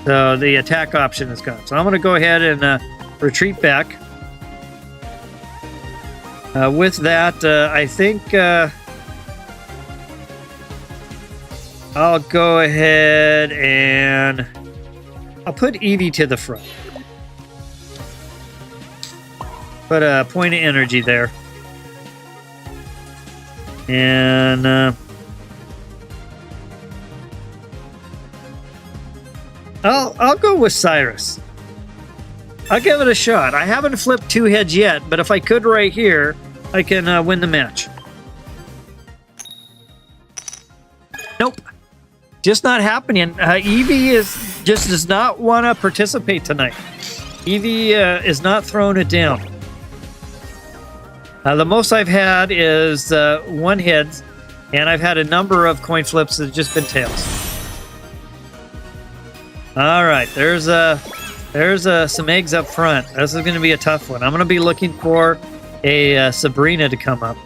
So the attack option is gone. So I'm going to go ahead and retreat back. With that, I think I'll go ahead and I'll put Eevee to the front. Put a point of energy there. And I'll go with Cyrus. I'll give it a shot. I haven't flipped 2 heads yet, but if I could right here, I can win the match. Nope. Just not happening. Eevee just does not want to participate tonight. Eevee is not throwing it down. The most I've had is 1 head, and I've had a number of coin flips that have just been tails. All right, there's some eggs up front. This is going to be a tough one. I'm going to be looking for a Sabrina to come up.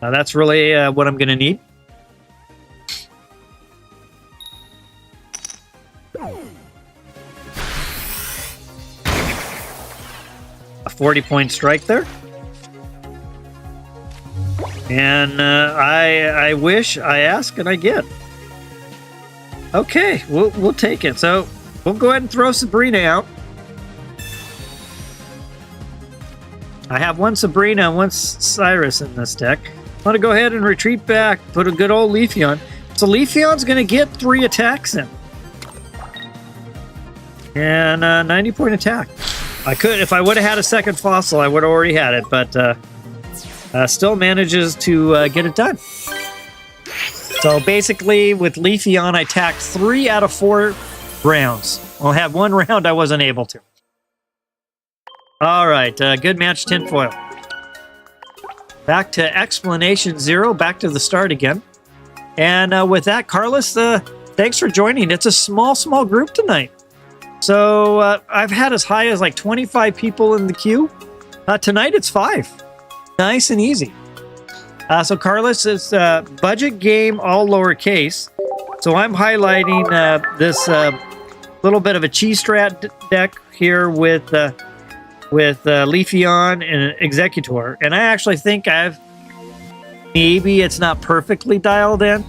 That's really what I'm going to need. A 40-point strike there. And I wish, I ask, and I get. Okay, we'll take it. So we'll go ahead and throw Sabrina out. I have 1 Sabrina and 1 Cyrus in this deck. I'm going to go ahead and retreat back, put a good old Leafeon. So Leafeon's going to get 3 attacks in. And 90-point attack. I could, if I would have had a second fossil, I would have already had it, but still manages to get it done. So basically, with Leafeon, I attacked 3 out of 4 rounds. I'll have 1 round I wasn't able to. All right, good match, tinfoil. Back to explanation 0, back to the start again. And with that, Carlos, thanks for joining. It's a small group tonight. So I've had as high as like 25 people in the queue. Tonight it's 5. Nice and easy. So Carlos is budget game, all lowercase. So I'm highlighting this little bit of a cheese strat deck here with Leafeon and Exeggutor. And I actually think maybe it's not perfectly dialed in,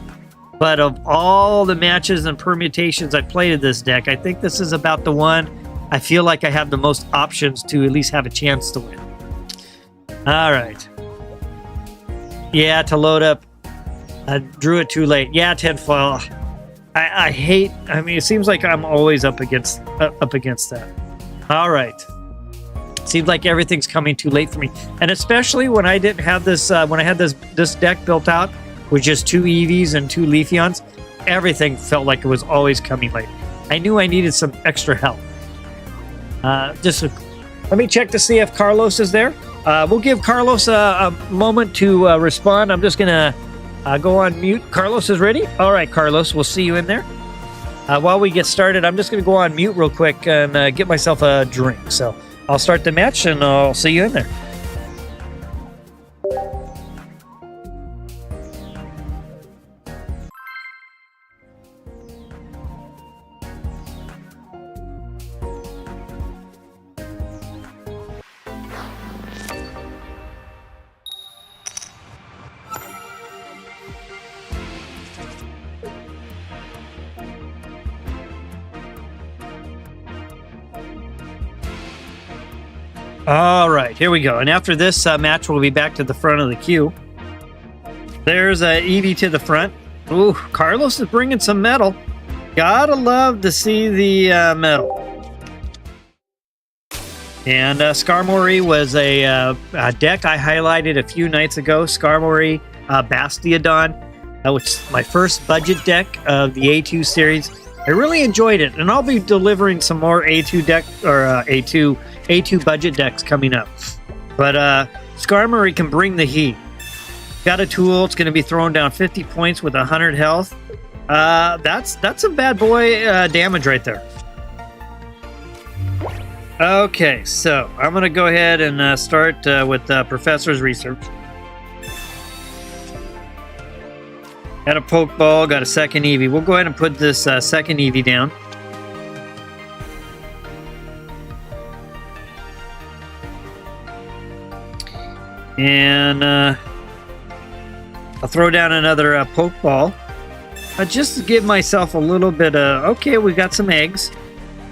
but of all the matches and permutations I played in this deck, I think this is about the one I feel like I have the most options to at least have a chance to win. All right. Yeah, to load up. I drew it too late. Yeah, tinfoil. I hate. I mean, it seems like I'm always up against that. All right. Seems like everything's coming too late for me, and especially when I didn't have this. When I had this deck built out with just 2 Eevees and 2 Leafeons, everything felt like it was always coming late. I knew I needed some extra help. Let me check to see if Carlos is there. We'll give Carlos a moment to respond. I'm just going to go on mute. Carlos is ready? All right, Carlos, we'll see you in there. While we get started, I'm just going to go on mute real quick and get myself a drink. So I'll start the match, and I'll see you in there. All right, here we go. And after this match, we'll be back to the front of the queue. There's Eevee to the front. Ooh, Carlos is bringing some metal. Gotta love to see the metal. And Skarmory was a deck I highlighted a few nights ago. Skarmory Bastiodon, which is my first budget deck of the A2 series. I really enjoyed it, and I'll be delivering some more A2 deck or A2 budget decks coming up. But Skarmory can bring the heat. Got a tool. It's going to be throwing down 50 points with 100 health. That's a bad boy damage right there. Okay, so I'm going to go ahead and start with Professor's Research. Got a Pokeball, got a second Eevee. We'll go ahead and put this second Eevee down. And I'll throw down another Pokeball. Just to give myself a little bit of... Okay, we got some eggs.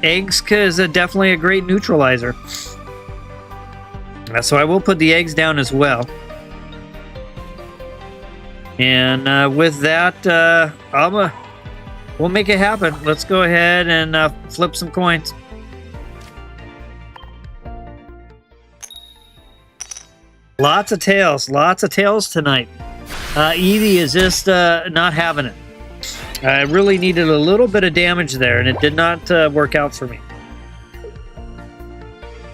Eggs is definitely a great neutralizer. So I will put the eggs down as well. And with that, we'll make it happen. Let's go ahead and flip some coins. Lots of tails tonight. Eevee is just not having it. I really needed a little bit of damage there, and it did not work out for me.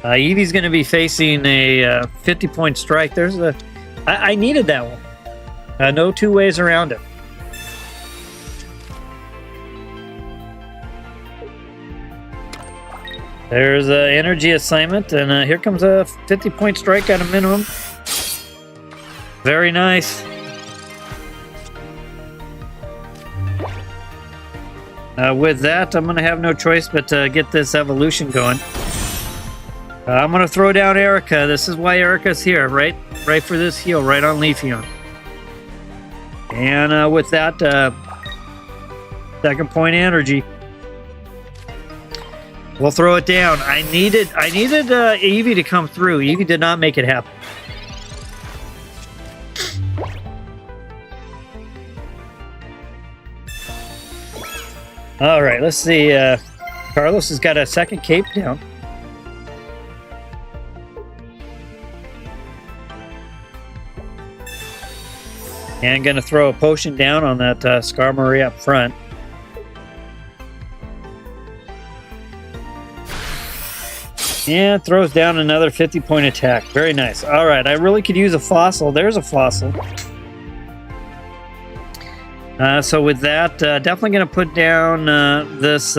Eevee's going to be facing a 50-point strike. I needed that one. No two ways around it. There's an energy assignment, and here comes a 50-point strike at a minimum. Very nice. With that, I'm going to have no choice but to get this evolution going. I'm going to throw down Erika. This is why Erika's here, right for this heal, right on Leafeon. And with that, second point energy. We'll throw it down. I needed Eevee to come through. Eevee did not make it happen. All right, let's see. Carlos has got a second cape down. And going to throw a potion down on that Skarmory up front. And throws down another 50-point attack. Very nice. All right, I really could use a fossil. There's a fossil. So with that, definitely going to put down this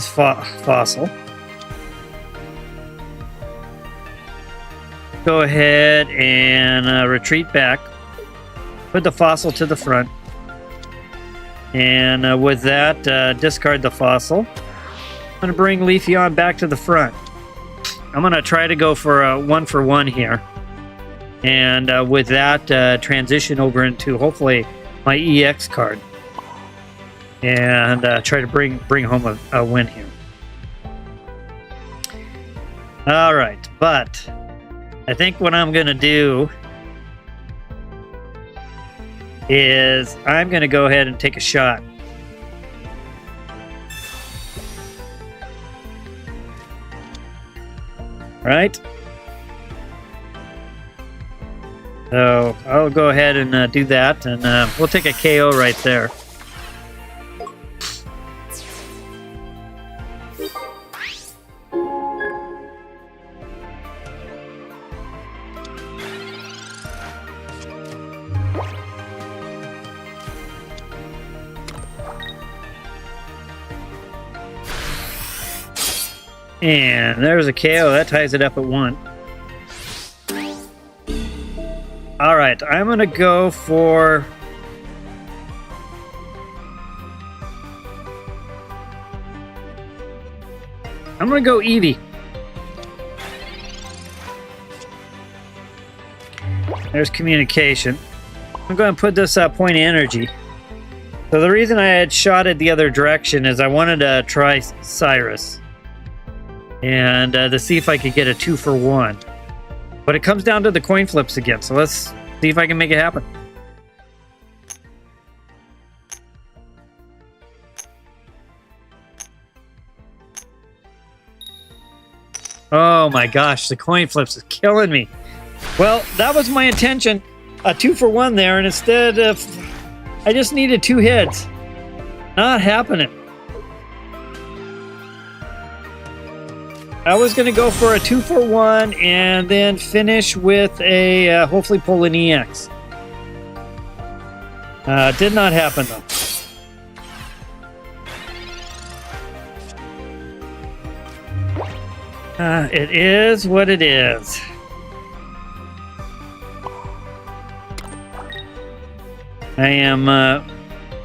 fossil. go ahead and retreat back. Put the fossil to the front. And with that, discard the fossil. I'm going to bring Leafeon back to the front. I'm going to try to go for a 1-for-1 here. And with that, transition over into hopefully my EX card. And try to bring home a win here. All right, but I think what I'm going to do is I'm going to go ahead and take a shot. Right? So I'll go ahead and do that, and we'll take a KO right there. And there's a KO. That ties it up at 1. All right, I'm going to go for... I'm going to go Eevee. There's communication. I'm going to put this point of energy. So the reason I had shot it the other direction is I wanted to try Cyrus. And to see if I could get a 2-for-1. But it comes down to the coin flips again, so let's see if I can make it happen. Oh my gosh, the coin flips is killing me. Well, that was my intention, a 2-for-1 there, and instead of... I just needed 2 hits. Not happening. I was going to go for a 2-for-1 and then finish with a, hopefully pull an EX. Did not happen though. It is what it is. I am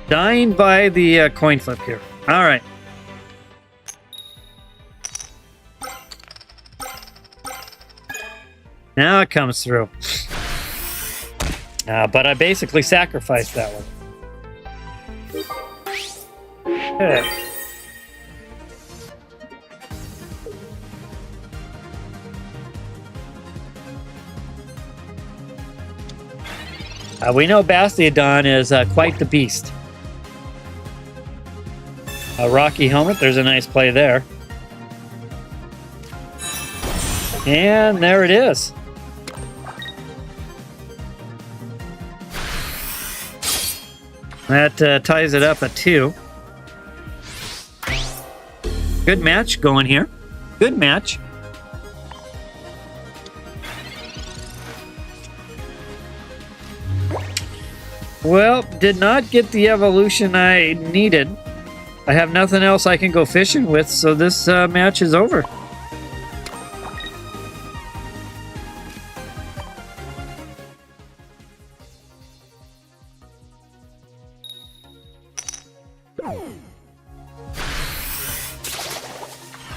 dying by the coin flip here. All right. Now it comes through. But I basically sacrificed that one. Okay. We know Bastiodon is quite the beast. A Rocky Helmet, there's a nice play there. And there it is. That ties it up at 2. Good match going here. Good match. Well, did not get the evolution I needed. I have nothing else I can go fishing with, so this match is over.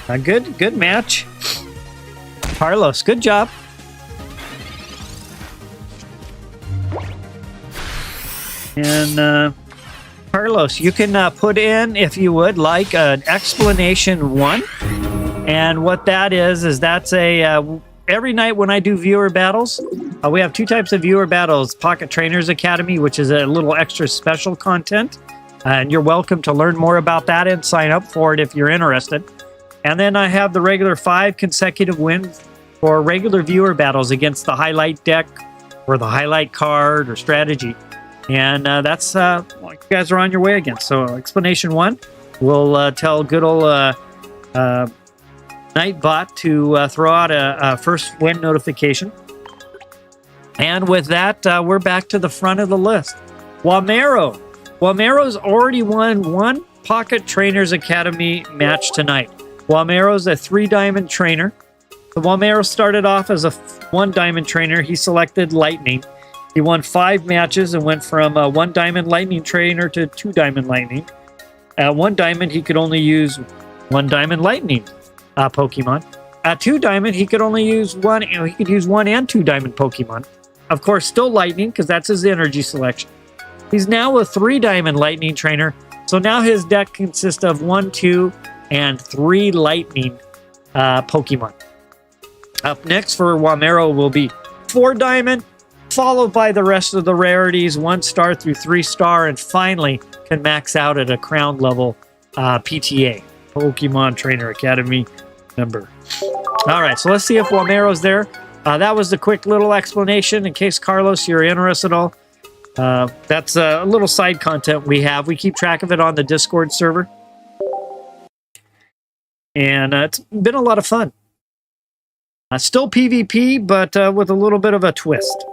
A good match. Carlos, good job. And Carlos, you can put in, if you would, like an explanation 1. And what that is that's a every night when I do viewer battles, we have 2 types of viewer battles. Pocket Trainers Academy, which is a little extra special content. And you're welcome to learn more about that and sign up for it if you're interested. And then I have the regular 5 consecutive wins for regular viewer battles against the highlight deck or the highlight card or strategy. And that's what you guys are on your way against. So explanation 1 will tell good old Nightbot to throw out a first win notification. And with that, we're back to the front of the list. Wamero. Wamero's already won 1 Pocket Trainers Academy match tonight. Wamero's a 3-diamond trainer. The Wamero started off as a 1 diamond trainer. He selected Lightning. He won 5 matches and went from a 1 diamond Lightning trainer to 2 diamond Lightning. At 1 diamond, he could only use 1 diamond Lightning Pokemon. At 2 diamond, he could only use one. He could use 1 and 2 diamond Pokemon. Of course, still Lightning because that's his energy selection. He's now a 3 diamond Lightning trainer. So now his deck consists of 1, 2, and 3 Lightning Pokemon. Up next for Wamero will be 4 diamond, followed by the rest of the rarities, 1 star through 3 star, and finally can max out at a crown level PTA, Pokemon Trainer Academy member. All right, so let's see if Wamero's there. That was the quick little explanation in case, Carlos, you're interested at all. That's a little side content we have. We keep track of it on the Discord server. And it's been a lot of fun. Still PvP, but with a little bit of a twist.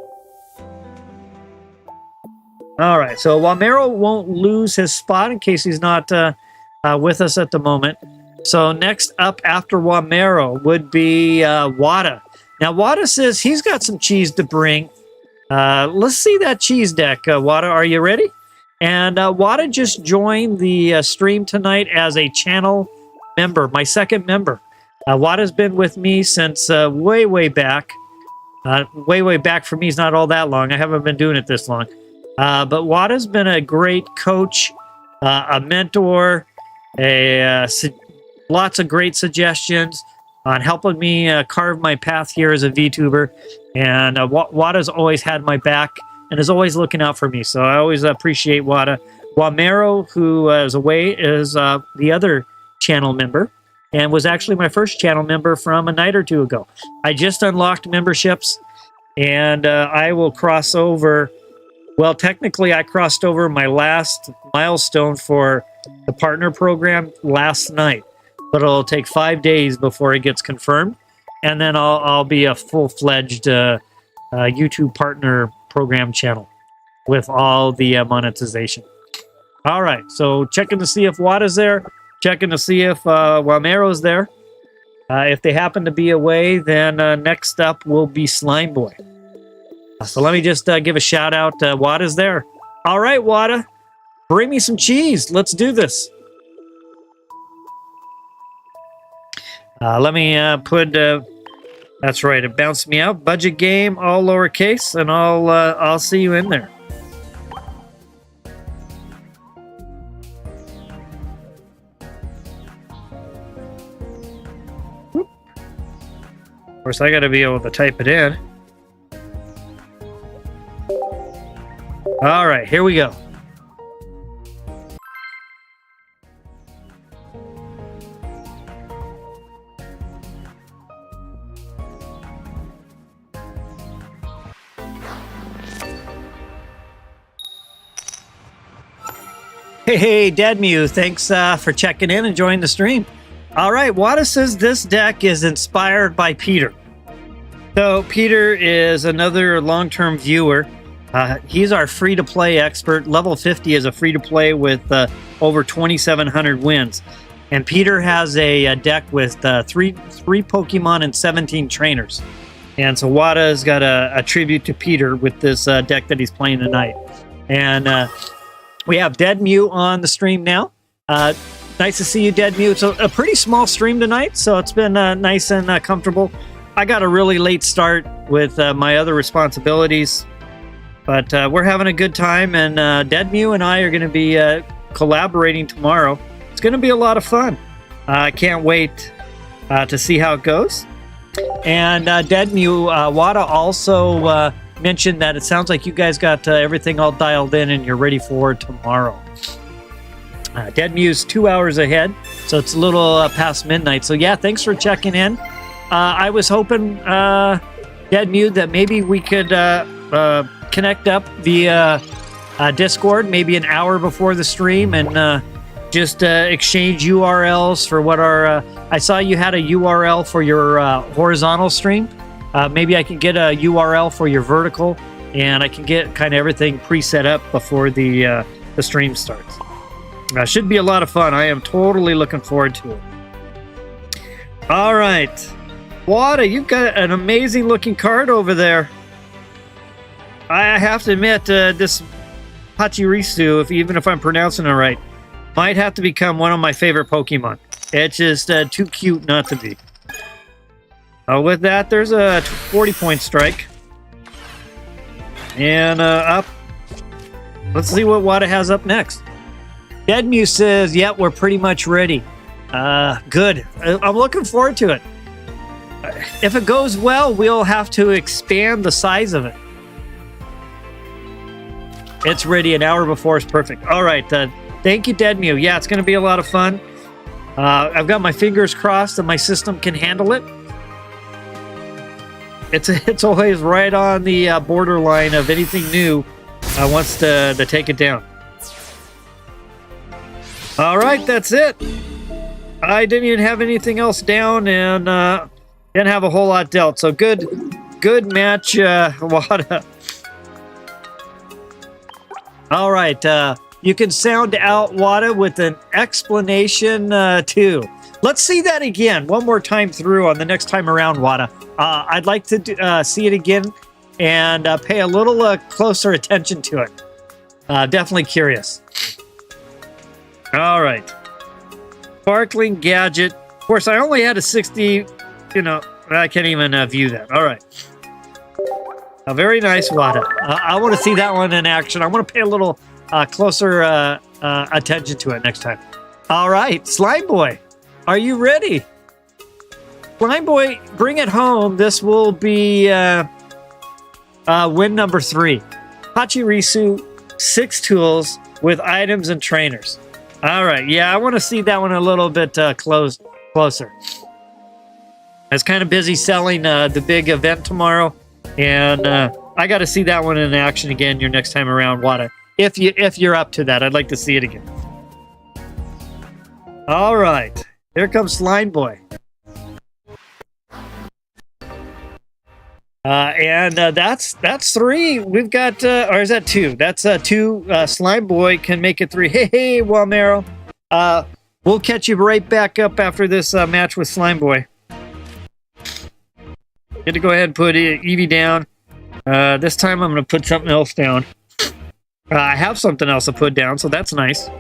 All right, so Wamero won't lose his spot in case he's not with us at the moment. So next up after Wamero would be Wada. Now, Wada says he's got some cheese to bring. Let's see that cheese deck. Wada, are you ready? And Wada just joined the stream tonight as a channel member, my 2nd member. Wada's been with me since way back. Way back for me is not all that long. I haven't been doing it this long. But Wada's been a great coach, a mentor, lots of great suggestions on helping me carve my path here as a VTuber. And Wada's always had my back and is always looking out for me. So I always appreciate Wada. Wamero, who is away, is the other channel member and was actually my first channel member from a night or 2 ago. I just unlocked memberships and I will cross over. Well, technically I crossed over my last milestone for the partner program last night, but it'll take 5 days before it gets confirmed. And then I'll be a full-fledged YouTube partner program channel with all the monetization. All right, so checking to see if Wada's there, checking to see if Wamero's there. If they happen to be away, then next up will be Slime Boy. So let me just give a shout out. Wada's there. All right, Wada, bring me some cheese. Let's do this. Let me put. That's right. It bounced me out. Budget game, all lowercase, and I'll see you in there. Of course, I got to be able to type it in. All right, here we go. Hey, Deadmew, thanks for checking in and joining the stream. All right, Wada says this deck is inspired by Peter. So Peter is another long-term viewer. He's our free-to-play expert. Level 50 is a free-to-play with over 2,700 wins. And Peter has a deck with three Pokemon and 17 trainers. And so Wada's got a tribute to Peter with this deck that he's playing tonight. And we have Deadmew on the stream now. Nice to see you, Deadmew. It's a pretty small stream tonight, so it's been nice and comfortable. I got a really late start with my other responsibilities. But we're having a good time, and Deadmew and I are going to be collaborating tomorrow. It's going to be a lot of fun. I can't wait to see how it goes. And Deadmew, Wada also mentioned that it sounds like you guys got everything all dialed in and you're ready for tomorrow. Deadmew's 2 hours ahead, so it's a little past midnight. So yeah, thanks for checking in. I was hoping, Deadmew, that maybe we could connect up via Discord maybe an hour before the stream and just exchange URLs for what our I saw you had a URL for your horizontal stream. Maybe I can get a URL for your vertical, and I can get kind of everything pre-set up before the stream starts. Should be a lot of fun. I am totally looking forward to it. All right. Wada, you've got an amazing looking card over there. I have to admit, this Pachirisu, even if I'm pronouncing it right, might have to become one of my favorite Pokemon. It's just too cute not to be. With that, there's a 40-point strike. And up. Let's see what Wada has up next. Deadmew says, yeah, we're pretty much ready. Good. I'm looking forward to it. If it goes well, we'll have to expand the size of it. It's ready an hour before. It's perfect. All right. Thank you, Deadmew. Yeah, it's going to be a lot of fun. I've got my fingers crossed that my system can handle it. It's always right on the borderline of anything new wants to take it down. All right, that's it. I didn't even have anything else down, and didn't have a whole lot dealt. So good match, Wada. All right, you can sound out Wada with an explanation too. Let's see that again one more time through on the next time around, Wada. I'd like to see it again and pay a little closer attention to it. Definitely curious. All right. Sparkling Gadget. Of course, I only had a 60, I can't even view that. All right. Very nice, Wada. I want to see that one in action. I want to pay a little closer attention to it next time. All right, Slime Boy, are you ready? Slime Boy, bring it home. This will be win number 3. Pachirisu, 6 tools with items and trainers. All right, yeah, I want to see that one a little bit closer. I was kind of busy selling the big event tomorrow, and I got to see that one in action again your next time around, Wada. If you're up to that, I'd like to see it again. All right, here comes Slime Boy. And that's 3. We've got, or is that 2? That's 2. Slime Boy can make it 3. Hey, Walmero. We'll catch you right back up after this match with Slime Boy. Get to go ahead and put Eevee down. This time I'm going to put something else down. I have something else to put down, so that's nice.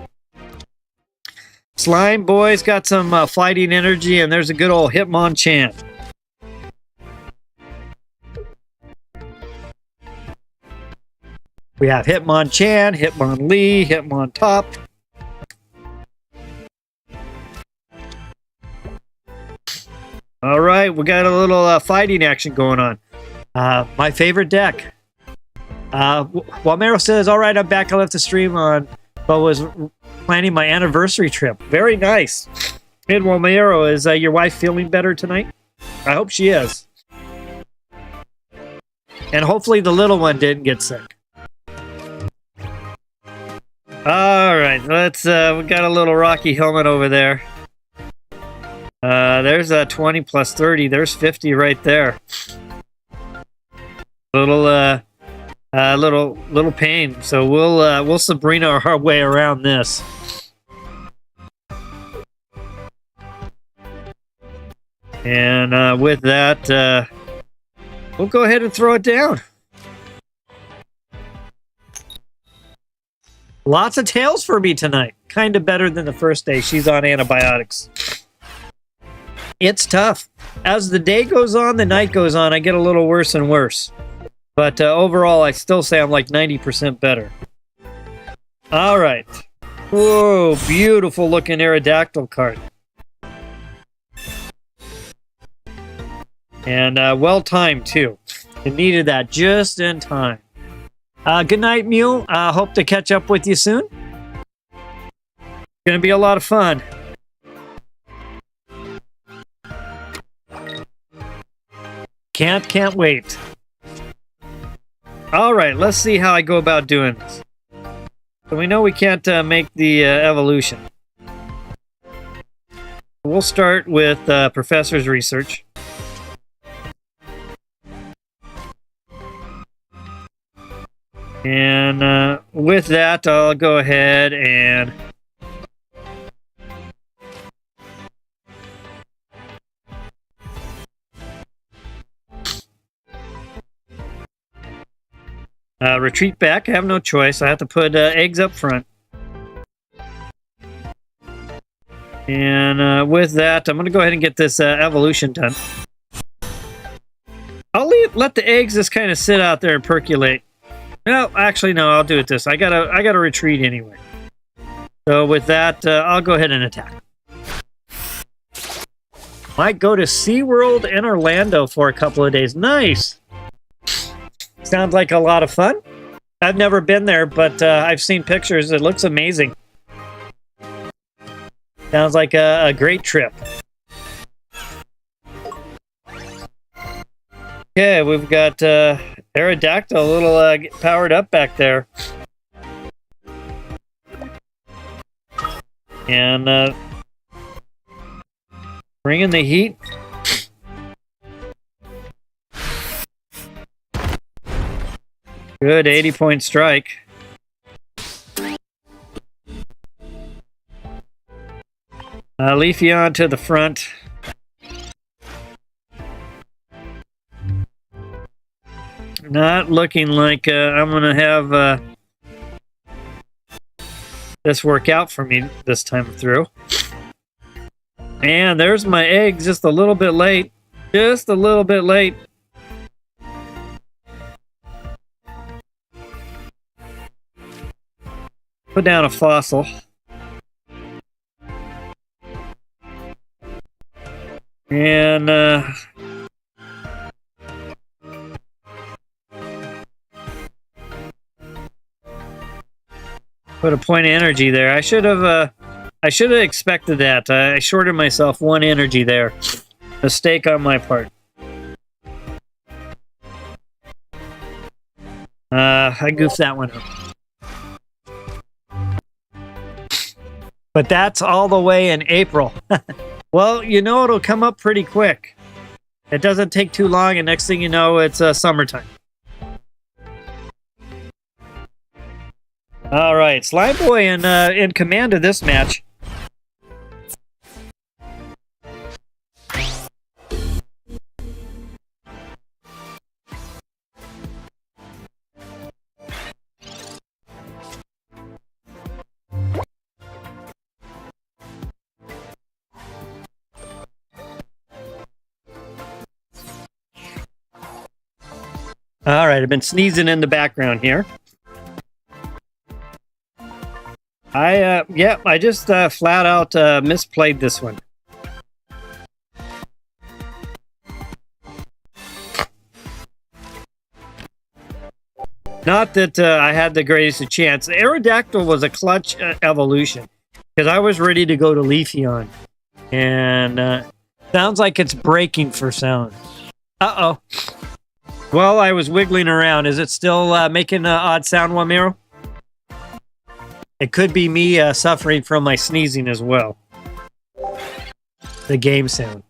Slime Boy's got some fighting energy, and there's a good old Hitmonchan. We have Hitmonchan, Hitmonlee, Hitmontop. All right, we got a little fighting action going on. My favorite deck. Walmero says, all right, I'm back. I left the stream on, but was planning my anniversary trip. Very nice. And Walmero, is your wife feeling better tonight? I hope she is. And hopefully the little one didn't get sick. All right, let's, we got a little Rocky helmet over there. There's a 20 plus 30. There's 50 right there. Little pain. So we'll Sabrina our way around this. And with that, we'll go ahead and throw it down. Lots of tails for me tonight. Kind of better than the first day. She's on antibiotics. It's tough. As the day goes on, the night goes on, I get a little worse and worse. But overall, I still say I'm like 90% better. All right. Whoa, beautiful looking Aerodactyl card. And well timed too. It needed that just in time. Good night, Mew. Hope to catch up with you soon. Gonna be a lot of fun. Can't wait. All right, let's see how I go about doing this. So we know we can't make the evolution. We'll start with Professor's research. And with that, I'll go ahead and Retreat back. I have no choice. I have to put eggs up front. And with that, I'm going to go ahead and get this evolution done. I'll let the eggs just kind of sit out there and percolate. No, actually, no. I'll do it this. I gotta retreat anyway. So with that, I'll go ahead and attack. Might go to SeaWorld in Orlando for a couple of days. Nice. Sounds like a lot of fun. I've never been there, but I've seen pictures. It looks amazing. Sounds like a great trip. Okay, we've got Aerodactyl a little powered up back there. And bringing the heat. Good 80-point strike. Leafeon to the front. Not looking like I'm going to have this work out for me this time through. And there's my eggs just a little bit late. Just a little bit late. Put down a fossil. And put a point of energy there. I should have expected that. I shorted myself 1 energy there. Mistake on my part. I goofed that one up. But that's all the way in April. Well, you know it'll come up pretty quick. It doesn't take too long, and next thing you know, it's summertime. All right, Slime Boy in command of this match. All right, I've been sneezing in the background here. I just flat out misplayed this one. Not that I had the greatest of chance. The Aerodactyl was a clutch evolution because I was ready to go to Leafeon, and sounds like it's breaking for sound. Uh-oh. Well, I was wiggling around. Is it still making an odd sound, Wamiro? It could be me suffering from my sneezing as well. The game sound.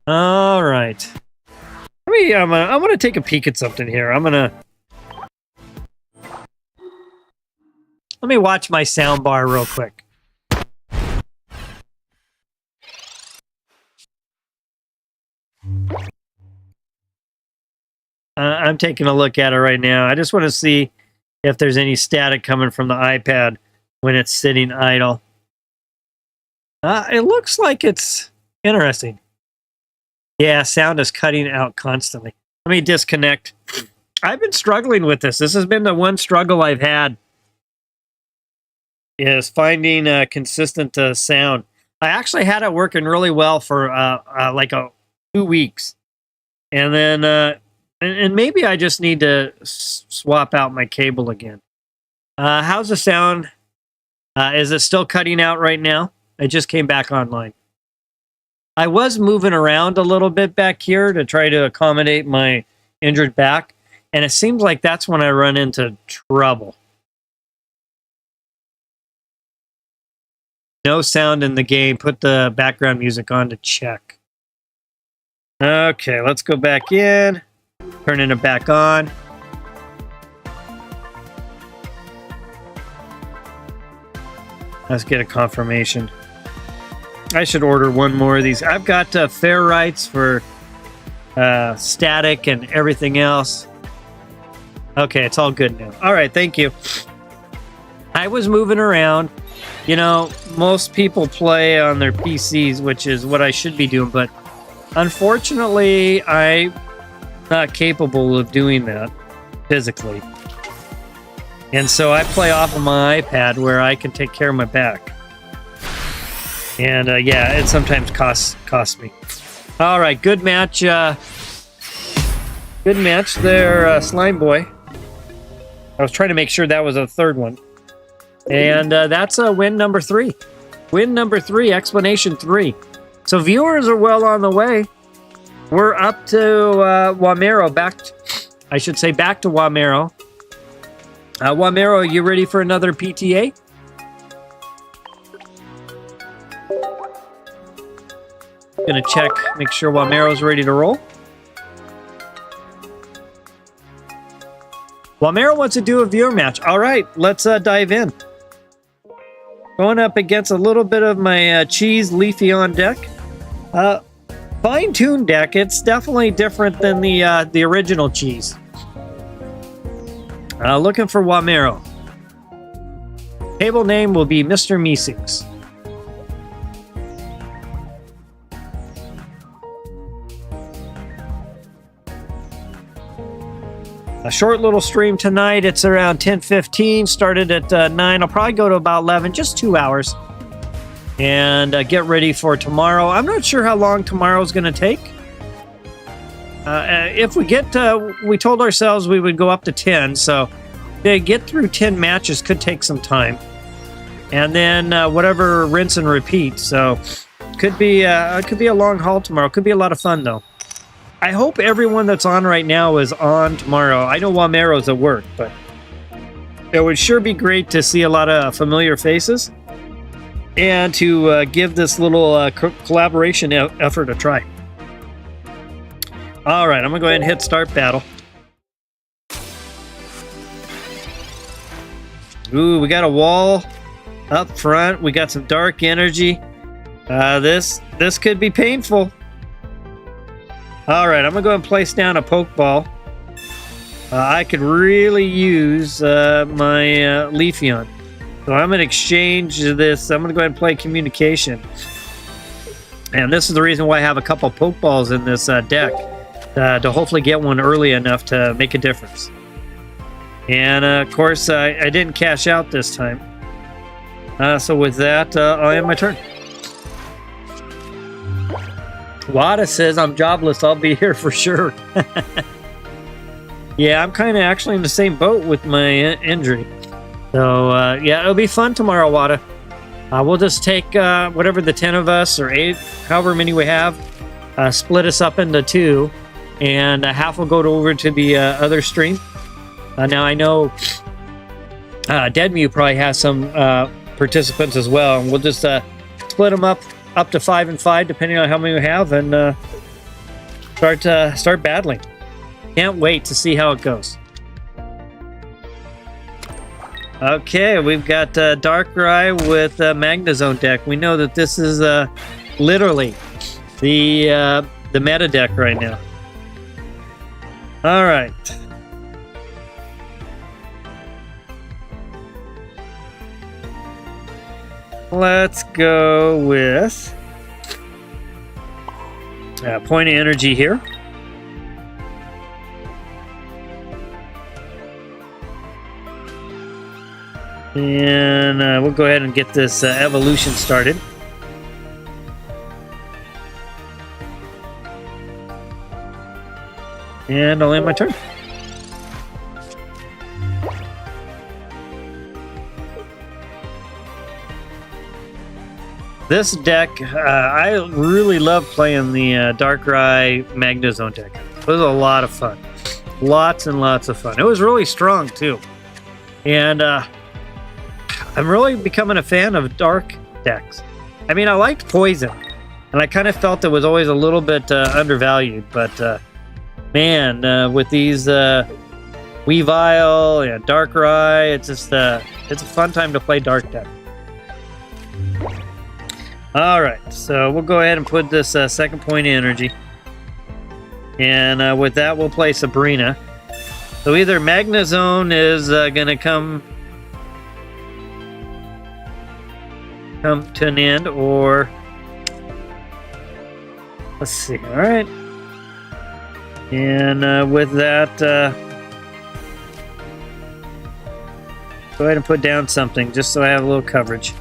All right. I'm gonna take a peek at something here. Let me watch my sound bar real quick. I'm taking a look at it right now. I just want to see if there's any static coming from the iPad when it's sitting idle. It looks like it's interesting. Yeah, sound is cutting out constantly. Let me disconnect. I've been struggling with this. This has been the one struggle I've had, is finding consistent sound. I actually had it working really well for like 2 weeks. And then and maybe I just need to swap out my cable again. How's the sound? Is it still cutting out right now? I just came back online. I was moving around a little bit back here to try to accommodate my injured back, and it seems like that's when I run into trouble. No sound in the game. Put the background music on to check. Okay, let's go back in. Turning it back on. Let's get a confirmation. I should order one more of these. I've got fair rights for static and everything else. Okay, it's all good now. All right, thank you. I was moving around. You know, most people play on their PCs, which is what I should be doing, but unfortunately, I'm not capable of doing that physically. And so I play off of my iPad where I can take care of my back. And yeah, it sometimes costs me. All right, good match. Good match there, Slime Boy. I was trying to make sure that was a third one. And that's win number 3. Win number 3, explanation 3. So viewers are well on the way. We're up to Wamero, back to Wamero. Wamero, you ready for another PTA? Gonna check, make sure Wamero's ready to roll. Wamero wants to do a viewer match. All right, let's dive in. Going up against a little bit of my cheese Leafeon deck. Fine-tuned deck. It's definitely different than the original cheese. Looking for Wamero. Table name will be Mr. Meeseeks. A short little stream tonight. It's around 10:15. Started at 9. I'll probably go to about 11, just 2 hours. And get ready for tomorrow. I'm not sure how long tomorrow's going to take. If we get, we told ourselves we would go up to 10. So to get through 10 matches could take some time. And then whatever, rinse and repeat. So it could be a long haul tomorrow. Could be a lot of fun though. I hope everyone that's on right now is on tomorrow. I know Wamero's at work, but it would sure be great to see a lot of familiar faces and to give this little collaboration effort a try. All right, I'm going to go ahead and hit start battle. Ooh, we got a wall up front. We got some dark energy. This could be painful. All right, I'm going to go ahead and place down a Pokeball. I could really use my Leafeon. So I'm going to exchange this. I'm going to go ahead and play Communication. And this is the reason why I have a couple Pokeballs in this deck. To hopefully get one early enough to make a difference. And of course, I didn't cash out this time. So with that, I'll end my turn. Wada says, I'm jobless. I'll be here for sure. Yeah, I'm kind of actually in the same boat with my injury. So, yeah, it'll be fun tomorrow, Wada. We'll just take whatever the 10 of us or 8, however many we have, split us up into 2, and half will go over to the other stream. Now, I know Deadmew probably has some participants as well, and we'll just split them up to 5 and 5, depending on how many we have, and start battling. Can't wait to see how it goes. Okay, we've got Darkrai with Magnezone deck. We know that this is literally the meta deck right now. All right. Let's go with point of energy here. And we'll go ahead and get this evolution started. And I'll end my turn. This deck, I really love playing the Darkrai Magnezone deck. It was a lot of fun. Lots and lots of fun. It was really strong, too. And I'm really becoming a fan of dark decks. I mean, I liked Poison, and I kind of felt it was always a little bit undervalued. But, man, with these Weavile and Darkrai, it's just it's a fun time to play dark deck. All right, so we'll go ahead and put this second point of energy. And with that, we'll play Sabrina. So either Magnezone is going to come to an end, or let's see. All right, and with that, go ahead and put down something just so I have a little coverage.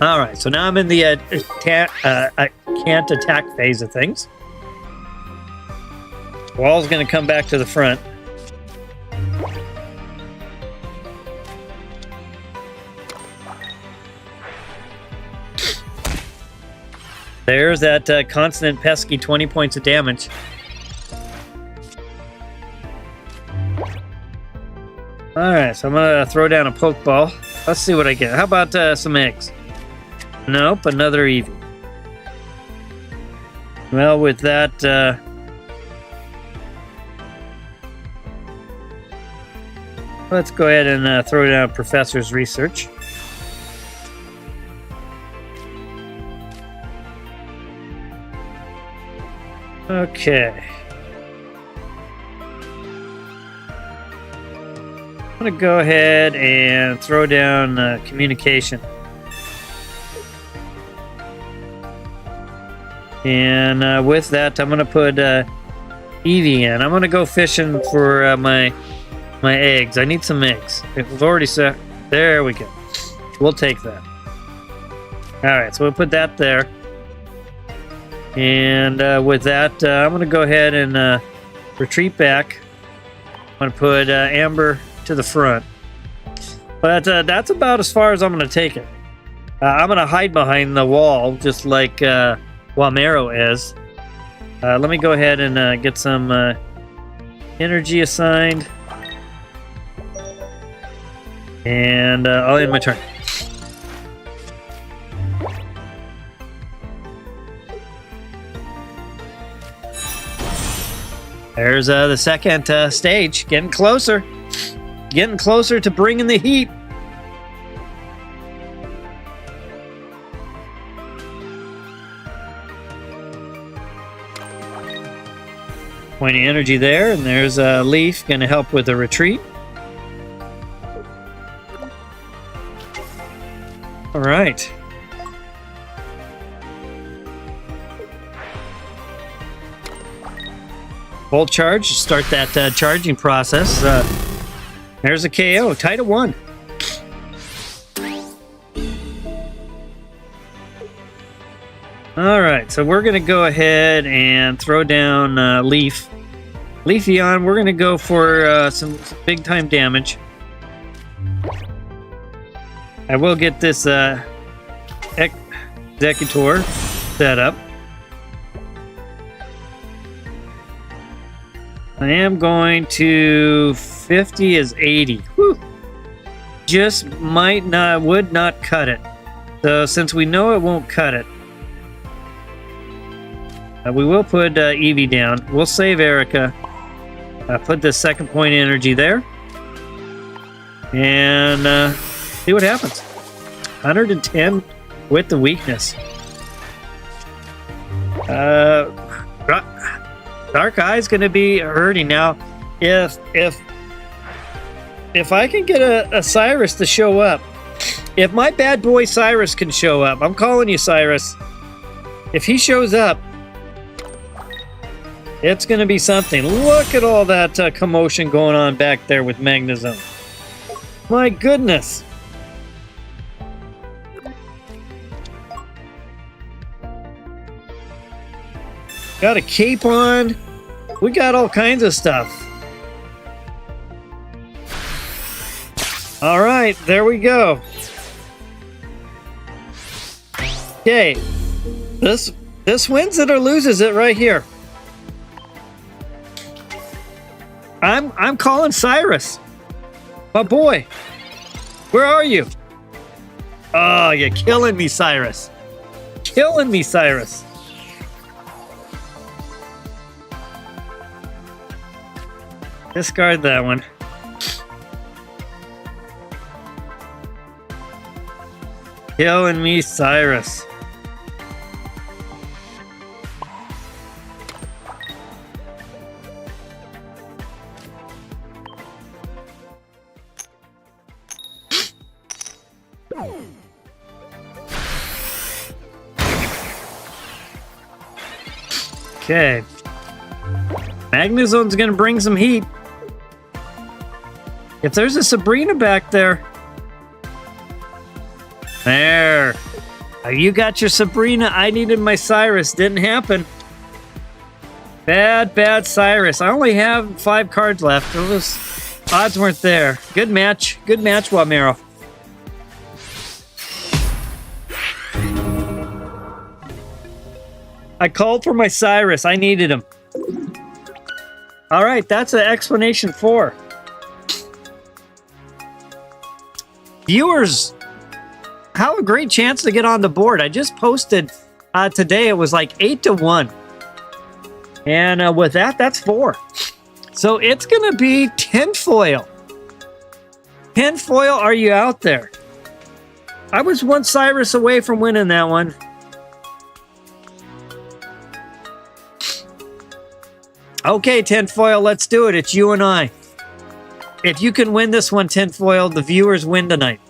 All right, so now I'm in the can't attack phase of things. Wall's going to come back to the front. There's that constant pesky 20 points of damage. Alright, so I'm going to throw down a Pokeball. Let's see what I get. How about some eggs? Nope, another Eevee. Well, with that... let's go ahead and throw down Professor's Research. Okay. I'm going to go ahead and throw down Communication. And with that, I'm going to put Eevee in. I'm going to go fishing for my eggs. I need some eggs. We've already set. There we go. We'll take that. All right, so we'll put that there. And with that, I'm going to go ahead and retreat back. I'm going to put Amber to the front. But that's about as far as I'm going to take it. I'm going to hide behind the wall, just like Wamero is. Let me go ahead and get some energy assigned. And I'll end my turn. There's the second stage. Getting closer. Getting closer to bringing the heat. Point of energy there, and there's a Leaf going to help with the retreat. All right. Full charge, start that charging process. There's a KO, tied at 1. All right, so we're going to go ahead and throw down Leafeon. We're going to go for some big-time damage. I will get this Exeggutor set up. I am going to 50 is 80. Whew. Just would not cut it. So since we know it won't cut it, we will put Eevee down. We'll save Erika. Put the second point of energy there. And see what happens. 110 with the weakness. Dark Eye's going to be hurting now. If I can get a Cyrus to show up, if my bad boy Cyrus can show up, I'm calling you Cyrus. If he shows up, it's going to be something. Look at all that commotion going on back there with Magnezone. My goodness. Got a cape on. We got all kinds of stuff. All right, there we go. Okay, this wins it or loses it right here. I'm calling Cyrus. My boy, where are you? Oh, you're killing me, Cyrus. Killing me, Cyrus. Discard that one. Killing me, Cyrus. Okay. Magnezone's gonna bring some heat. If there's a Sabrina back there. There. You got your Sabrina. I needed my Cyrus. Didn't happen. Bad Cyrus. I only have 5 cards left. Those odds weren't there. Good match. Good match, Wamero. I called for my Cyrus. I needed him. All right, that's an explanation 4. Viewers have a great chance to get on the board. I just posted today. It was like 8 to 1. And with that, that's 4. So it's going to be tinfoil. Tinfoil, are you out there? I was 1 Cyrus away from winning that one. Okay, tinfoil, let's do it. It's you and I. If you can win this one, tinfoil, the viewers win tonight.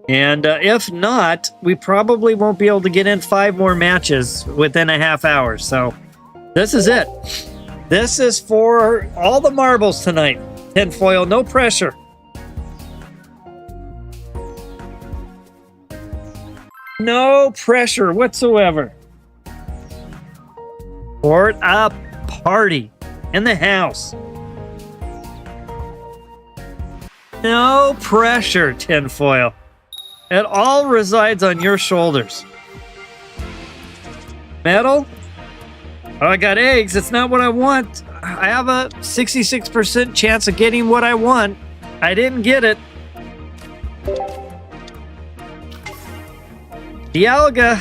And if not, we probably won't be able to get in 5 more matches within a half hour. So this is it. This is for all the marbles tonight. Tinfoil, no pressure. No pressure whatsoever. Or a party in the house. No pressure, tinfoil. It all resides on your shoulders. Metal? Oh, I got eggs. It's not what I want. I have a 66% chance of getting what I want. I didn't get it. Dialga.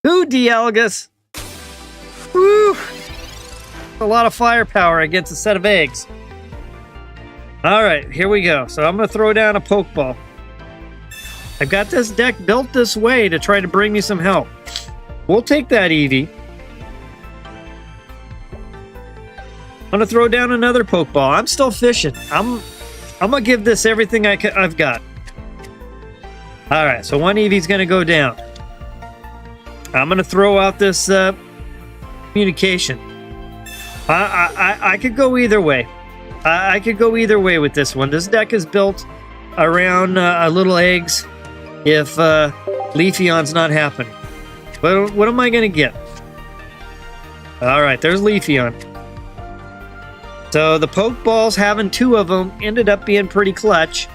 Who Dialgas? Woo! A lot of firepower against a set of eggs. All right, here we go. So I'm going to throw down a Pokeball. I've got this deck built this way to try to bring me some help. We'll take that Eevee. I'm going to throw down another Pokeball. I'm still fishing. I'm going to give this everything I've got. All right, so 1 Eevee's going to go down. I'm going to throw out this communication. I could go either way. I could go either way with this one. This deck is built around little eggs if Leafeon's not happening. But what am I going to get? All right, there's Leafeon. So the Pokeballs, having 2 of them, ended up being pretty clutch.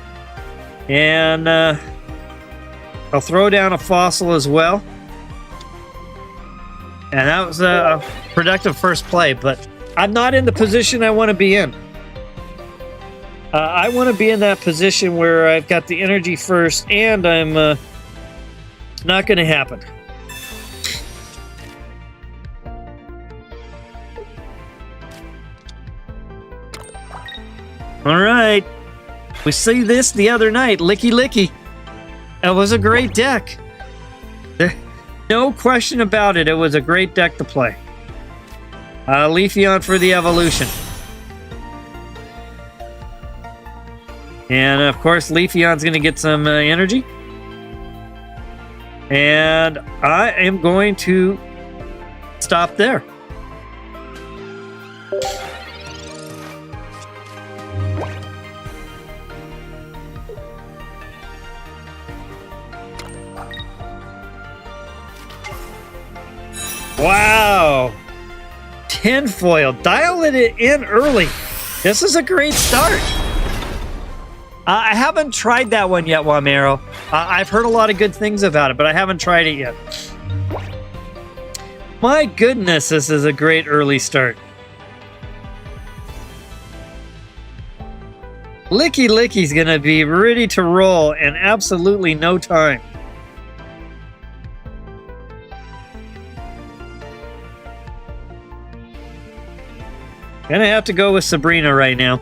And I'll throw down a Fossil as well. And that was a productive first play, but I'm not in the position I want to be in. I want to be in that position where I've got the energy first, and I'm not going to happen. All right. We see this the other night. Licky Licky. That was a great deck. No question about it. It was a great deck to play. Leafeon for the evolution. And of course, Leafeon's going to get some energy. And I am going to stop there. Wow. Tinfoil. Dialing it in early. This is a great start. I haven't tried that one yet, Wamero. I've heard a lot of good things about it, but I haven't tried it yet. My goodness, this is a great early start. Licky Licky's going to be ready to roll in absolutely no time. Gonna have to go with Sabrina right now.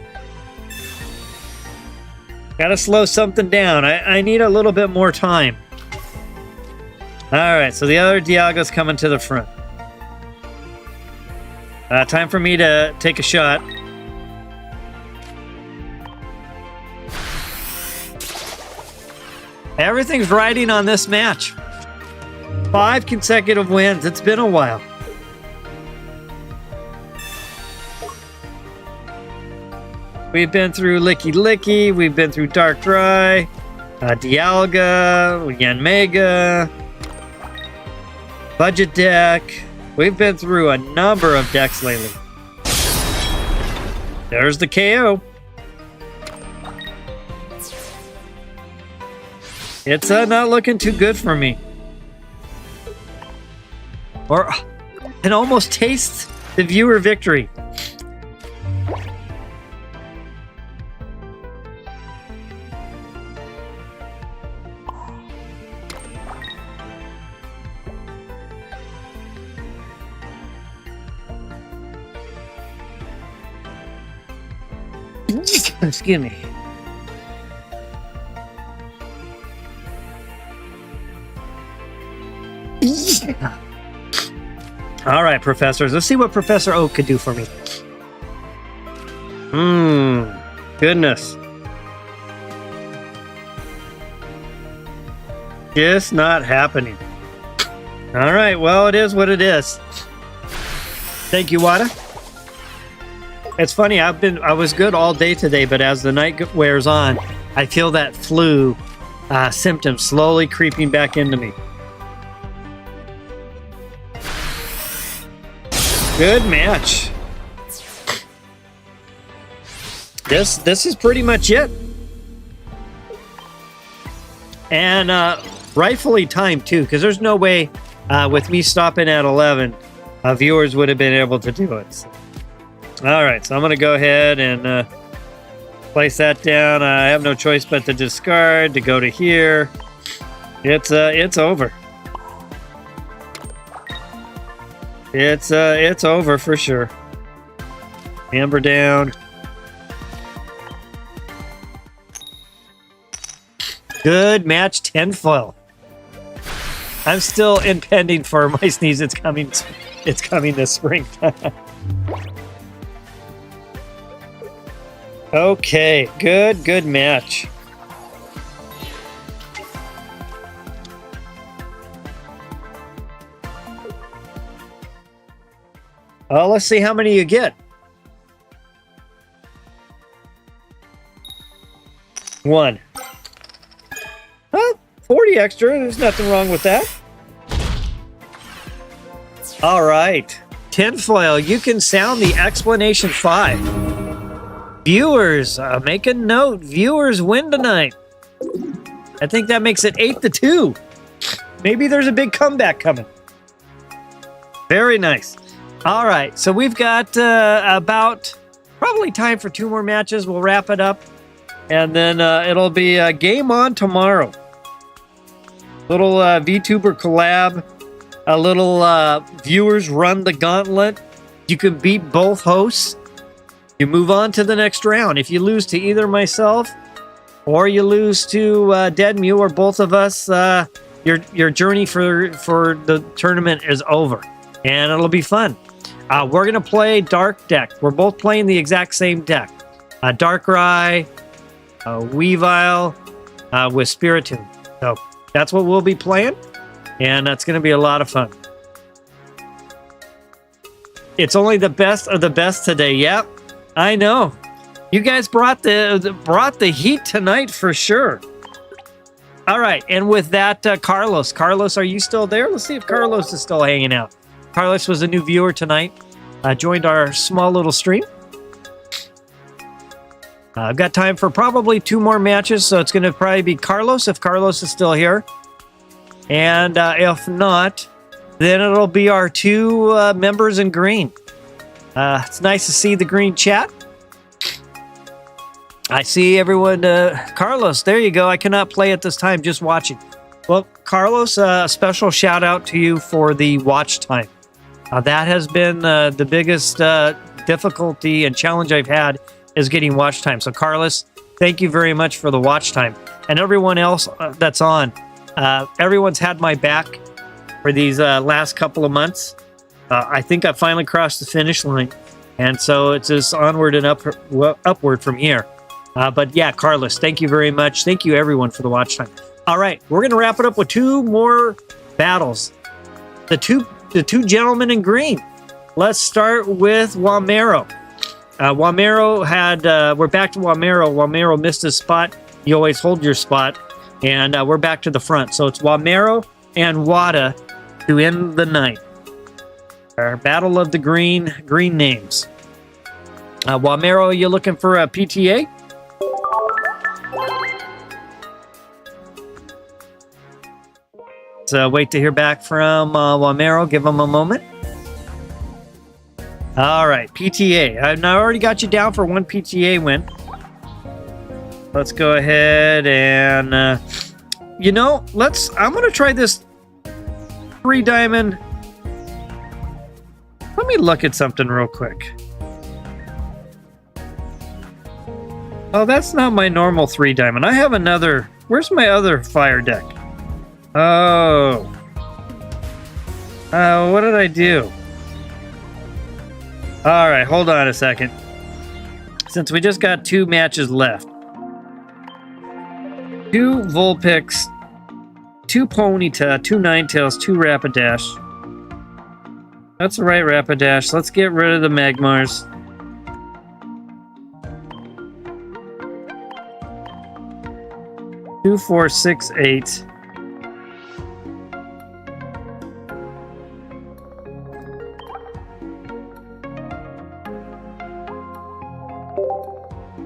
Gotta slow something down. I need a little bit more time. Alright, so the other Dialga's coming to the front. Time for me to take a shot. Everything's riding on this match. 5 consecutive wins. It's been a while. We've been through Licky Licky. We've been through Dark Dry, Dialga, Yanmega, Budget Deck. We've been through a number of decks lately. There's the KO. It's not looking too good for me. Or it almost tastes the viewer victory. Excuse me. Yeah. All right, professors. Let's see what Professor Oak could do for me. Goodness. Just not happening. All right. Well, it is what it is. Thank you, Wada. It's funny, I was good all day today, but as the night wears on, I feel that flu symptom slowly creeping back into me. Good match. This is pretty much it. And rightfully timed too, because there's no way with me stopping at 11, viewers would have been able to do it. So. All right, so I'm going to go ahead and place that down. I have no choice but to discard, to go to here. It's over. It's over for sure. Amber down. Good match, 10 foil. I'm still impending for my sneeze. It's coming this spring. Okay, good match. Oh, let's see how many you get. 1. Oh, 40 extra. There's nothing wrong with that. All right. Tinfoil, you can sound the explanation 5. Viewers, make a note. Viewers win tonight. I think that makes it 8-2. Maybe there's a big comeback coming. Very nice. All right, so we've got about probably time for 2 more matches. We'll wrap it up, and then it'll be a game on tomorrow. Little VTuber collab. A little viewers run the gauntlet. You can beat both hosts. You move on to the next round. If you lose to either myself or you lose to Dead Mew or both of us, your journey for the tournament is over, and it'll be fun. We're going to play Dark Deck. We're both playing the exact same deck. Darkrai, Weavile with Spiritomb. So that's what we'll be playing, and that's going to be a lot of fun. It's only the best of the best today. Yep. I know. You guys brought the heat tonight for sure. All right, and with that, Carlos. Carlos, are you still there? Let's see if Carlos is still hanging out. Carlos was a new viewer tonight. Joined our small little stream. I've got time for probably 2 more matches, so it's going to probably be Carlos if Carlos is still here. And if not, then it'll be our 2 members in green. It's nice to see the green chat. I see everyone. Carlos, there you go. I cannot play at this time, just watching. Well, Carlos, a special shout out to you for the watch time. That has been the biggest difficulty and challenge I've had is getting watch time. So, Carlos, thank you very much for the watch time. And everyone else that's on, everyone's had my back for these last couple of months. I think I finally crossed the finish line, and so it's just onward and upward from here. But yeah, Carlos, thank you very much. Thank you, everyone, for the watch time. All right, we're going to wrap it up with 2 more battles. The two gentlemen in green. Let's start with Wamero. Wamero had, we're back to Wamero. Wamero missed his spot. You always hold your spot. And we're back to the front. So it's Wamero and Wada to end the night. Our battle of the green names. Wamero, you looking for a PTA? So wait to hear back from Wamero. Give him a moment. All right, PTA. I already got you down for 1 PTA win. Let's go ahead and, I'm going to try this 3 diamond. Let me look at something real quick. Oh, that's not my normal 3 diamond. I have another. Where's my other fire deck? Oh. What did I do? All right, hold on a second. Since we just got 2 matches left. 2 Vulpix, 2 Ponyta, 2 Ninetales, 2 Rapidash. That's the right Rapidash. Let's get rid of the Magmars. Two, 4, 6, 8.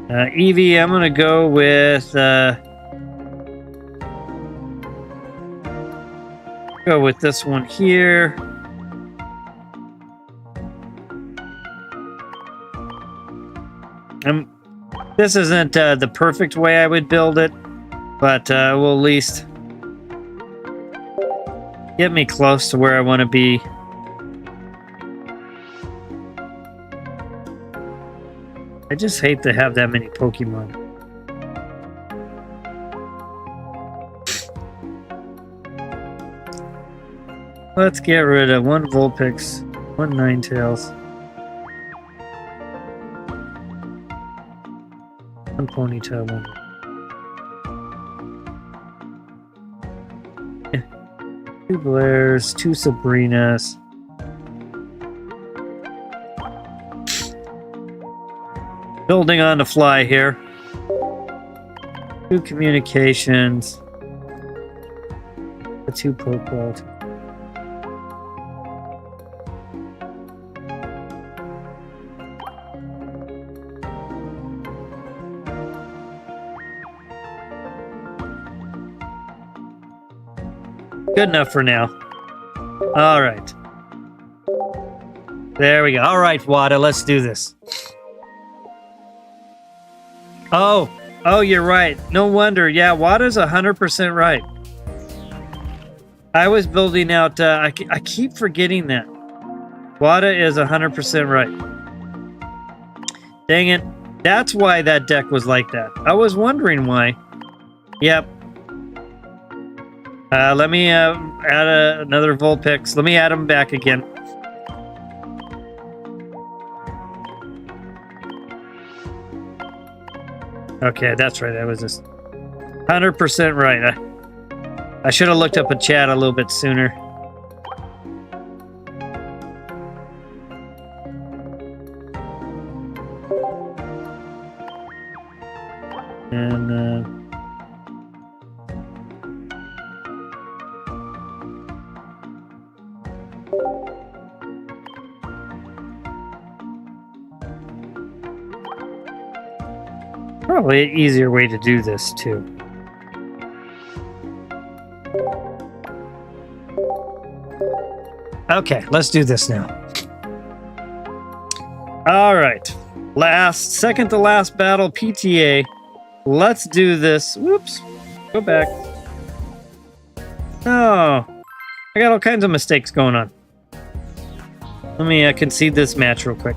Eevee, I'm gonna go with this one here. This isn't the perfect way I would build it, but will at least get me close to where I want to be. I just hate to have that many Pokemon. Let's get rid of 1 Vulpix, 1 Ninetales, 1 Ponyta, 2 Blairs, 2 Sabrinas. Building on the fly here. 2 Communications. 2 Pokeball. Good enough for now. All right. There we go. All right, Wada, let's do this. Oh, you're right. No wonder. Yeah, Wada's 100% right. I was building out... I keep forgetting that. Wada is 100% right. Dang it. That's why that deck was like that. I was wondering why. Yep. Let me add another Vulpix. Let me add him back again. Okay, that's right. That was just 100% right. I should have looked up a chat a little bit sooner. And probably an easier way to do this too. Okay, let's do this now. All right, second to last battle, PTA. Let's do this. Whoops, go back. Oh, I got all kinds of mistakes going on. Let me concede this match real quick.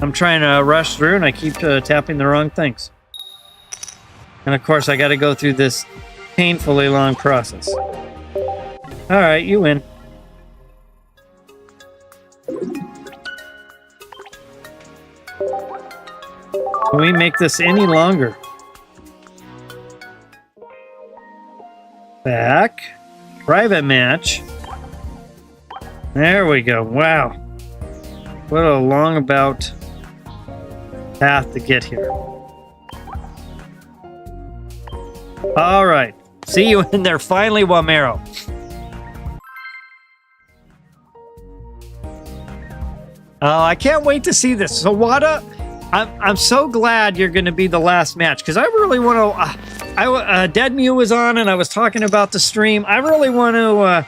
I'm trying to rush through and I keep tapping the wrong things. And of course I got to go through this painfully long process. Alright, you win. Can we make this any longer? Back. Private match. There we go. Wow. What a long about path to get here. All right. See you in there finally, Wamero. Oh, I can't wait to see this. So, Wada, I'm so glad you're going to be the last match because I really want to. Dead Mew was on and I was talking about the stream. I really want to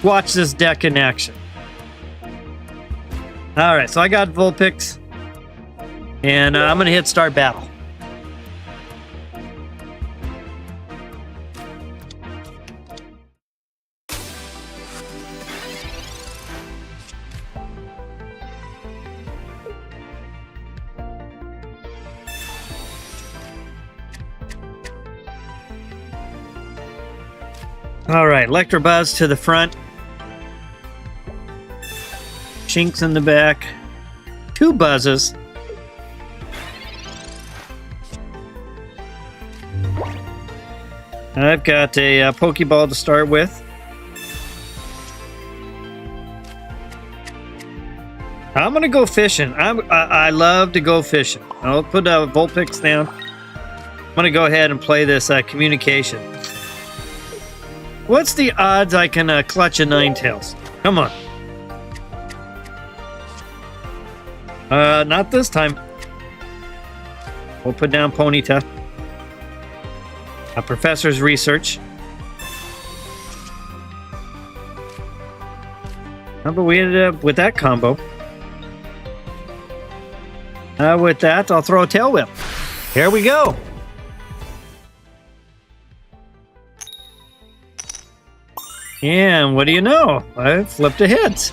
watch this deck in action. All right, so I got Vulpix, and I'm going to hit start battle. All right, Electabuzz to the front. Shinx in the back. 2 buzzes. I've got a Pokeball to start with. I'm going to go fishing. I love to go fishing. I'll put Vulpix down. I'm going to go ahead and play this Communication. What's the odds I can clutch a Ninetales? Come on. Not this time. We'll put down Ponyta. A Professor's Research. How about we ended up with that combo? With that, I'll throw a Tail Whip. Here we go. And what do you know? I flipped a hit.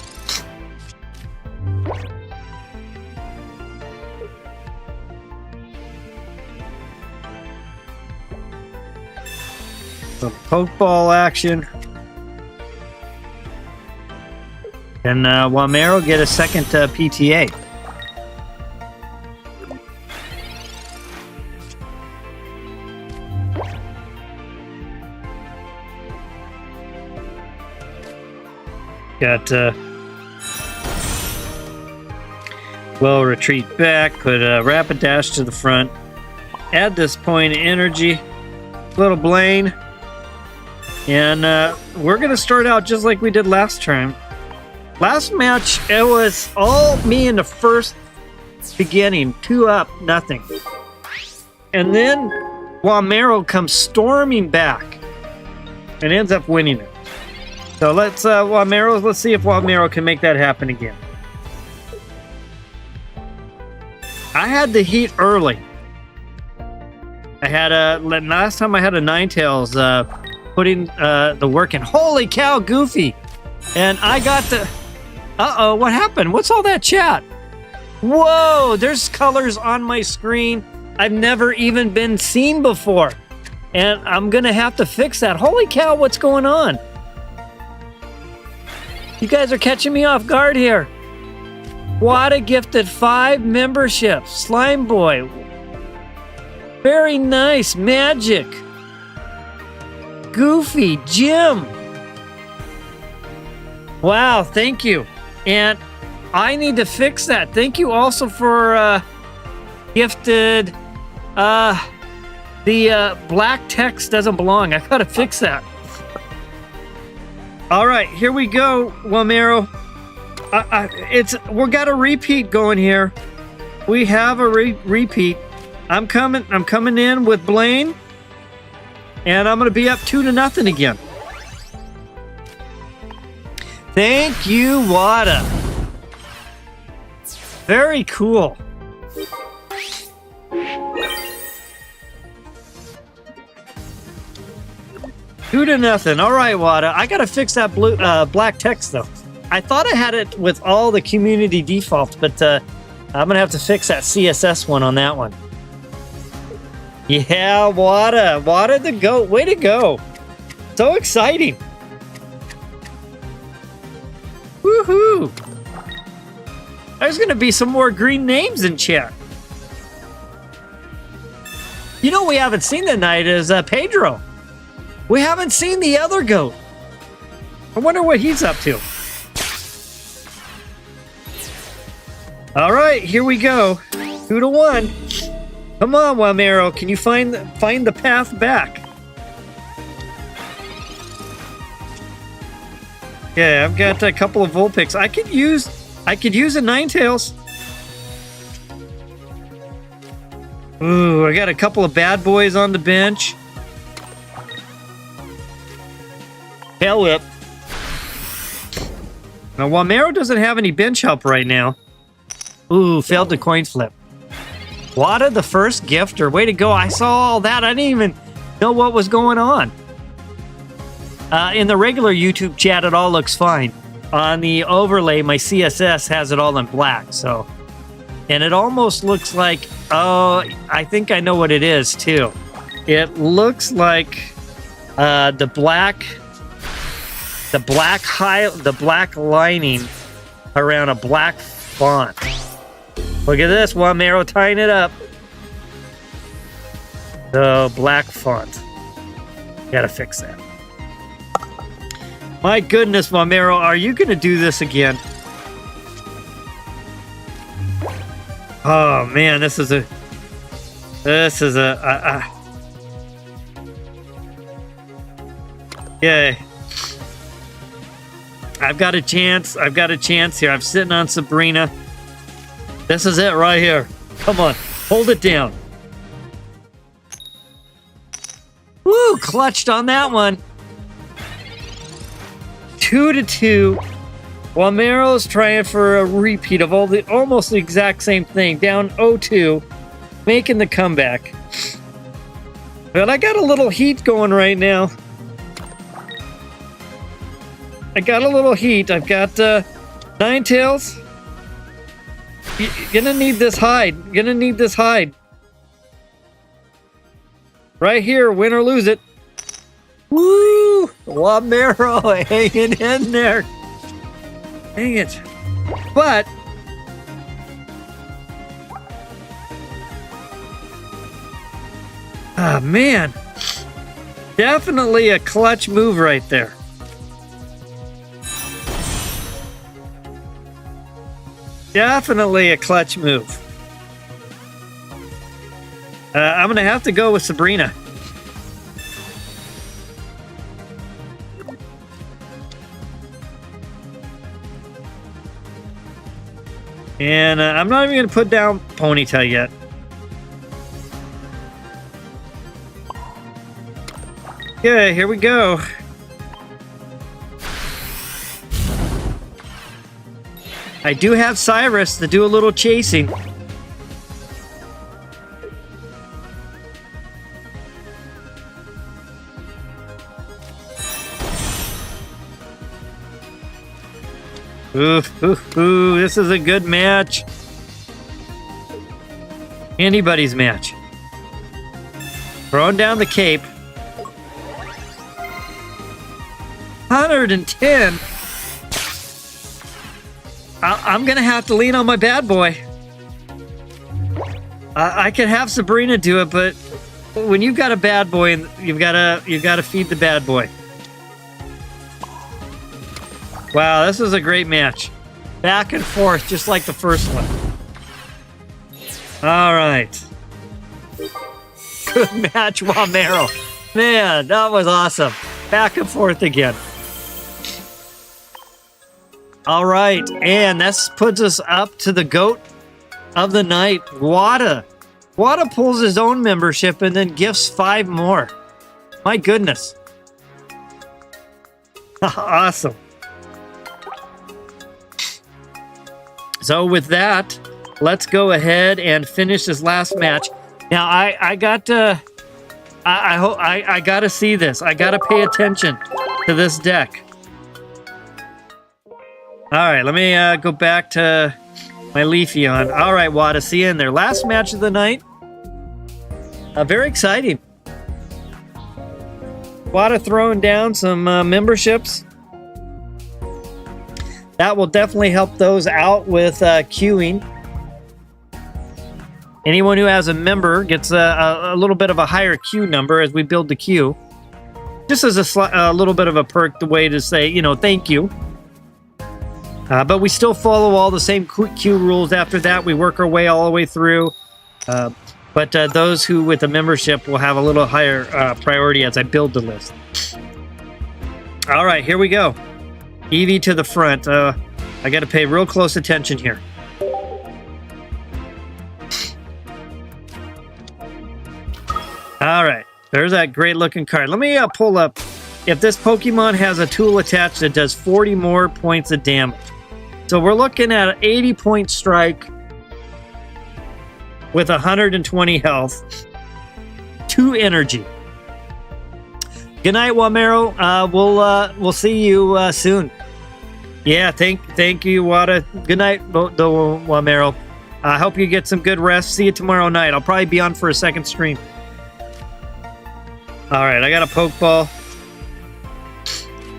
Some Pokeball action. Can Wamero get a second PTA? Got we'll retreat back, put a Rapid Dash to the front, add this point of energy, little Blaine, and we're gonna start out just like we did last time. Last match, it was all me in the first beginning, 2 up, nothing. And then Wamero comes storming back and ends up winning it. So let's see if Wamero can make that happen again. I had the heat early. I had last time I had a Ninetales putting the work in. Holy cow, Goofy! And I got the. Uh-oh, what happened? What's all that chat? Whoa, there's colors on my screen I've never even been seen before, and I'm gonna have to fix that. Holy cow, what's going on? You guys are catching me off guard here. Wada gifted 5 memberships. Slime Boy. Very nice. Magic. Goofy. Jim. Wow, thank you. And I need to fix that. Thank you also for gifted the black text doesn't belong. I gotta fix that. All right, here we go, Wamero. We got a repeat going here. We have a repeat. I'm coming in with Blaine, and I'm gonna be up 2-0 again. Thank you, Wada. Very cool. Two to nothing. All right, Wada. I gotta fix that blue black text though. I thought I had it with all the community defaults, but I'm gonna have to fix that CSS one on that one. Yeah, Wada. Wada the goat. Way to go. So exciting. Woohoo. There's gonna be some more green names in chat. You know, we haven't seen tonight is Pedro. We haven't seen the other goat. I wonder what he's up to. All right, here we go. 2 to 1. Come on, Wamero. Can you find the path back? Yeah, I've got a couple of Vulpix. I could use a Ninetales. Ooh, I got a couple of bad boys on the bench. Tail Whip. Now, Wamero doesn't have any bench help right now. Ooh, failed the coin flip. Wada, the first gifter. Way to go. I saw all that. I didn't even know what was going on. In the regular YouTube chat, it all looks fine. On the overlay, my CSS has it all in black, so... And it almost looks like... Oh, I think I know what it is, too. It looks like the black lining around a black font. Look at this, Wamero tying it up. The black font. Gotta fix that. My goodness, Wamero, are you gonna do this again? Oh man, this is a yay. I've got a chance here. I'm sitting on Sabrina. This is it right here. Come on, hold it down. Woo, clutched on that one. 2 to 2. Wamero's trying for a repeat of almost the exact same thing. Down 0-2, making the comeback. But I got a little heat going right now. I've got Ninetales. You're gonna need this hide. Right here, win or lose it. Woo! Wamero hanging in there. Dang it. But ah, man. Definitely a clutch move right there. Definitely a clutch move. I'm going to have to go with Sabrina. And I'm not even going to put down Ponytail yet. Okay, here we go. I do have Cyrus to do a little chasing. Ooh, this is a good match. Anybody's match. Throwing down the cape. 110. I'm gonna have to lean on my bad boy. I could have Sabrina do it, but when you've got a bad boy, you've got to feed the bad boy. Wow, this is a great match. Back and forth, just like the first one. All right. Good match, Wamero. Man, that was awesome. Back and forth again. All right, and this puts us up to the GOAT of the night, Wada. Wada pulls his own membership and then gifts 5 more. My goodness. Awesome. So with that, let's go ahead and finish this last match. Now I got to I got to see this. I got to pay attention to this deck. All right, let me go back to my Leafeon. All right, Wada, see you in there. Last match of the night. Very exciting. Wada throwing down some memberships. That will definitely help those out with queuing. Anyone who has a member gets a little bit of a higher queue number as we build the queue. Just as a little bit of a perk, the way to say, you know, thank you. But we still follow all the same queue rules after that. We work our way all the way through. But those who with a membership will have a little higher priority as I build the list. All right, here we go. Eevee to the front. I got to pay real close attention here. All right, there's that great looking card. Let me pull up. If this Pokemon has a tool attached that does 40 more points of damage. So we're looking at an 80-point strike with 120 health, 2 energy. Good night, Wamero. We'll see you soon. Yeah, thank you, Wada. Good night, Wamero. I hope you get some good rest. See you tomorrow night. I'll probably be on for a second stream. All right, I got a Pokeball.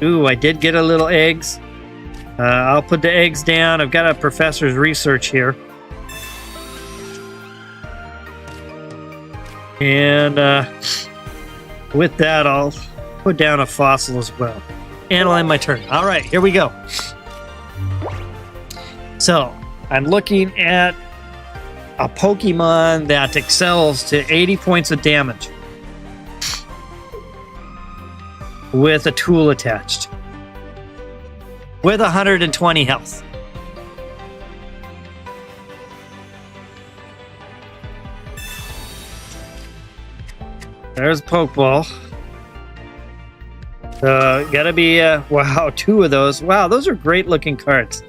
Ooh, I did get a little eggs. I'll put the eggs down. I've got a professor's research here. And with that, I'll put down a fossil as well. And I'll end my turn. All right, here we go. So, I'm looking at a Pokemon that excels to 80 points of damage with a tool attached with 120 health. There's a Pokeball. Gotta be, wow, 2 of those. Wow, those are great looking cards.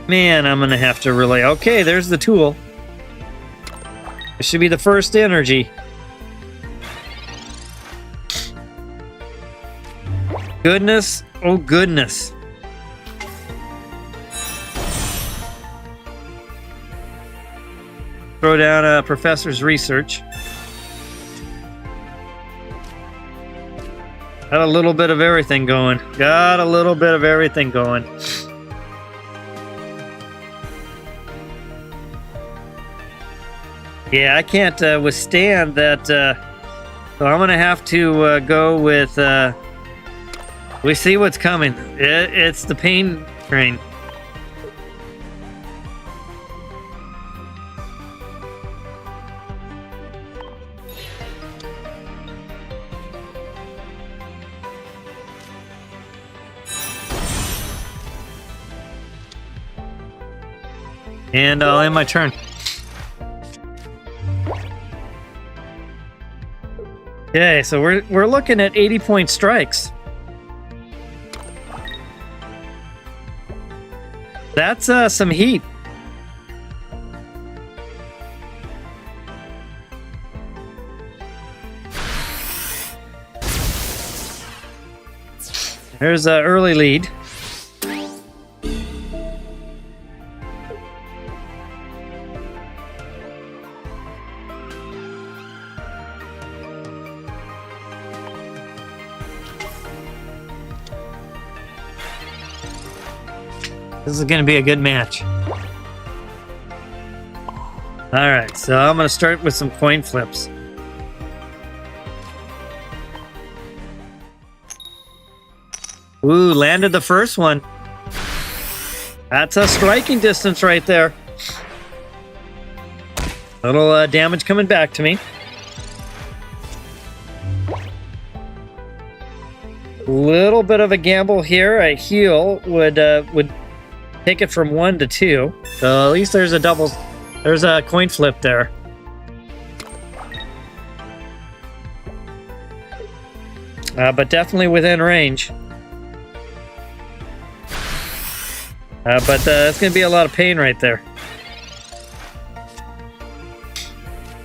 Man, I'm gonna have to really... Okay, there's the tool. It should be the first energy. Goodness, oh goodness. Throw down a professor's research. Got a little bit of everything going. Got a little bit of everything going. Yeah, I can't withstand that. So I'm going to have to go with... we see what's coming. It's the pain train. And I'll end my turn. Okay, so we're looking at 80-point strikes. That's some heat. There's an early lead. This is going to be a good match. Alright, so I'm going to start with some coin flips. Ooh, landed the first one. That's a striking distance right there. Little damage coming back to me. Little bit of a gamble here. A heal would take it from 1 to 2. So at least there's a double. There's a coin flip there. But definitely within range. But that's going to be a lot of pain right there.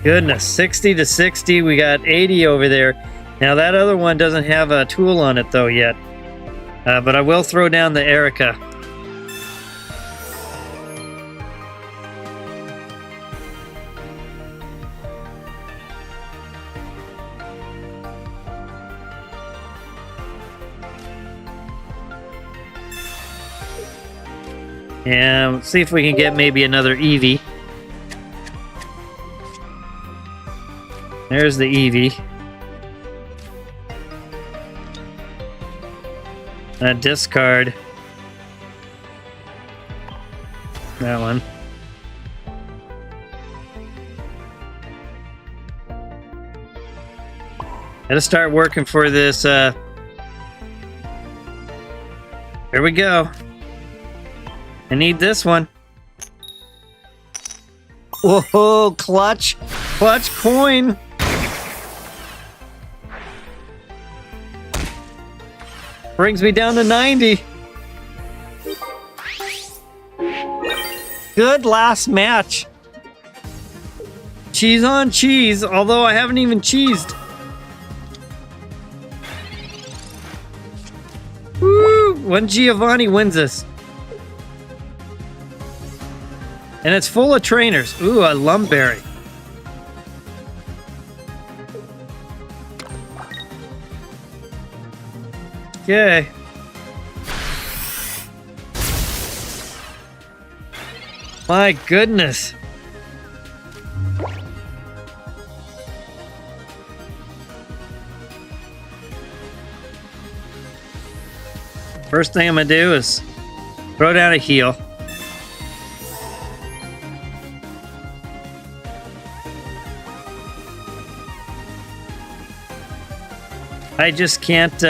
Goodness, 60 to 60. We got 80 over there. Now that other one doesn't have a tool on it though yet. But I will throw down the Erika. And let's see if we can get maybe another Eevee. There's the Eevee. Discard. That one. Gotta start working for this. Here we go. I need this one. Whoa, clutch. Clutch coin. Brings me down to 90. Good last match. Cheese on cheese, although I haven't even cheesed. Woo! One Giovanni wins this. And it's full of trainers. Ooh, a Lumberry. Okay. My goodness. First thing I'm gonna do is throw down a heal. I just can't,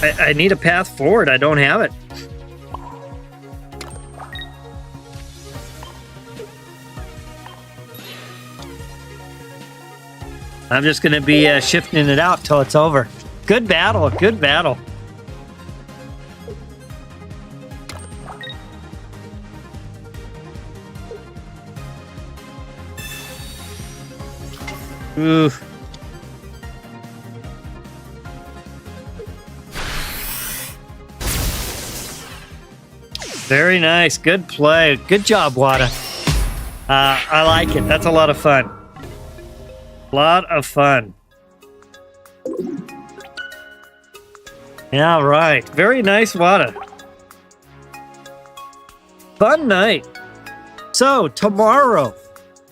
I need a path forward. I don't have it. I'm just going to be shifting it out till it's over. Good battle. Good battle. Ooh. Very nice. Good play. Good job, Wada. I like it. That's a lot of fun. Lot of fun. Yeah, right. Very nice, Wada. Fun night. So, tomorrow,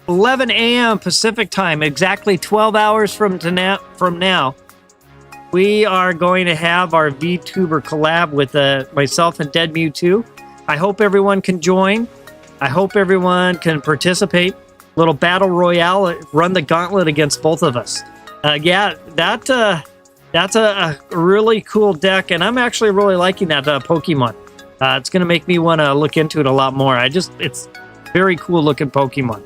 11 a.m. Pacific time, exactly 12 hours from now, we are going to have our VTuber collab with myself and Dead Mewtwo. I hope everyone can join. I hope everyone can participate. Little battle royale, run the gauntlet against both of us. Yeah, that's a really cool deck, and I'm actually really liking that Pokemon. It's going to make me want to look into it a lot more. It's very cool looking Pokemon.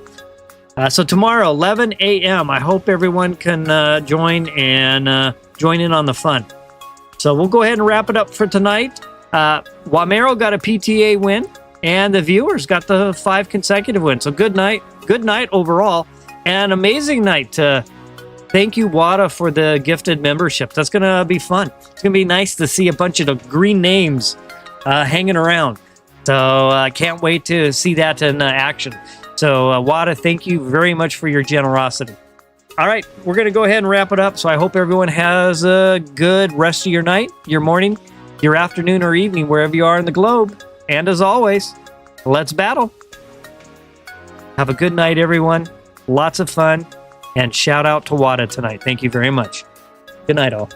So tomorrow, 11 a.m. I hope everyone can join and join in on the fun. So we'll go ahead and wrap it up for tonight. Wamero got a PTA win, and the viewers got the 5 consecutive wins. So good night overall, and amazing night. Thank you, Wada, for the gifted membership. That's going to be fun. It's going to be nice to see a bunch of the green names hanging around. So I can't wait to see that in action. So Wada, thank you very much for your generosity. All right, we're going to go ahead and wrap it up. So I hope everyone has a good rest of your night, your morning, your afternoon, or evening, wherever you are in the globe. And as always, let's battle. Have a good night, everyone. Lots of fun. And shout out to Wada tonight. Thank you very much. Good night, all.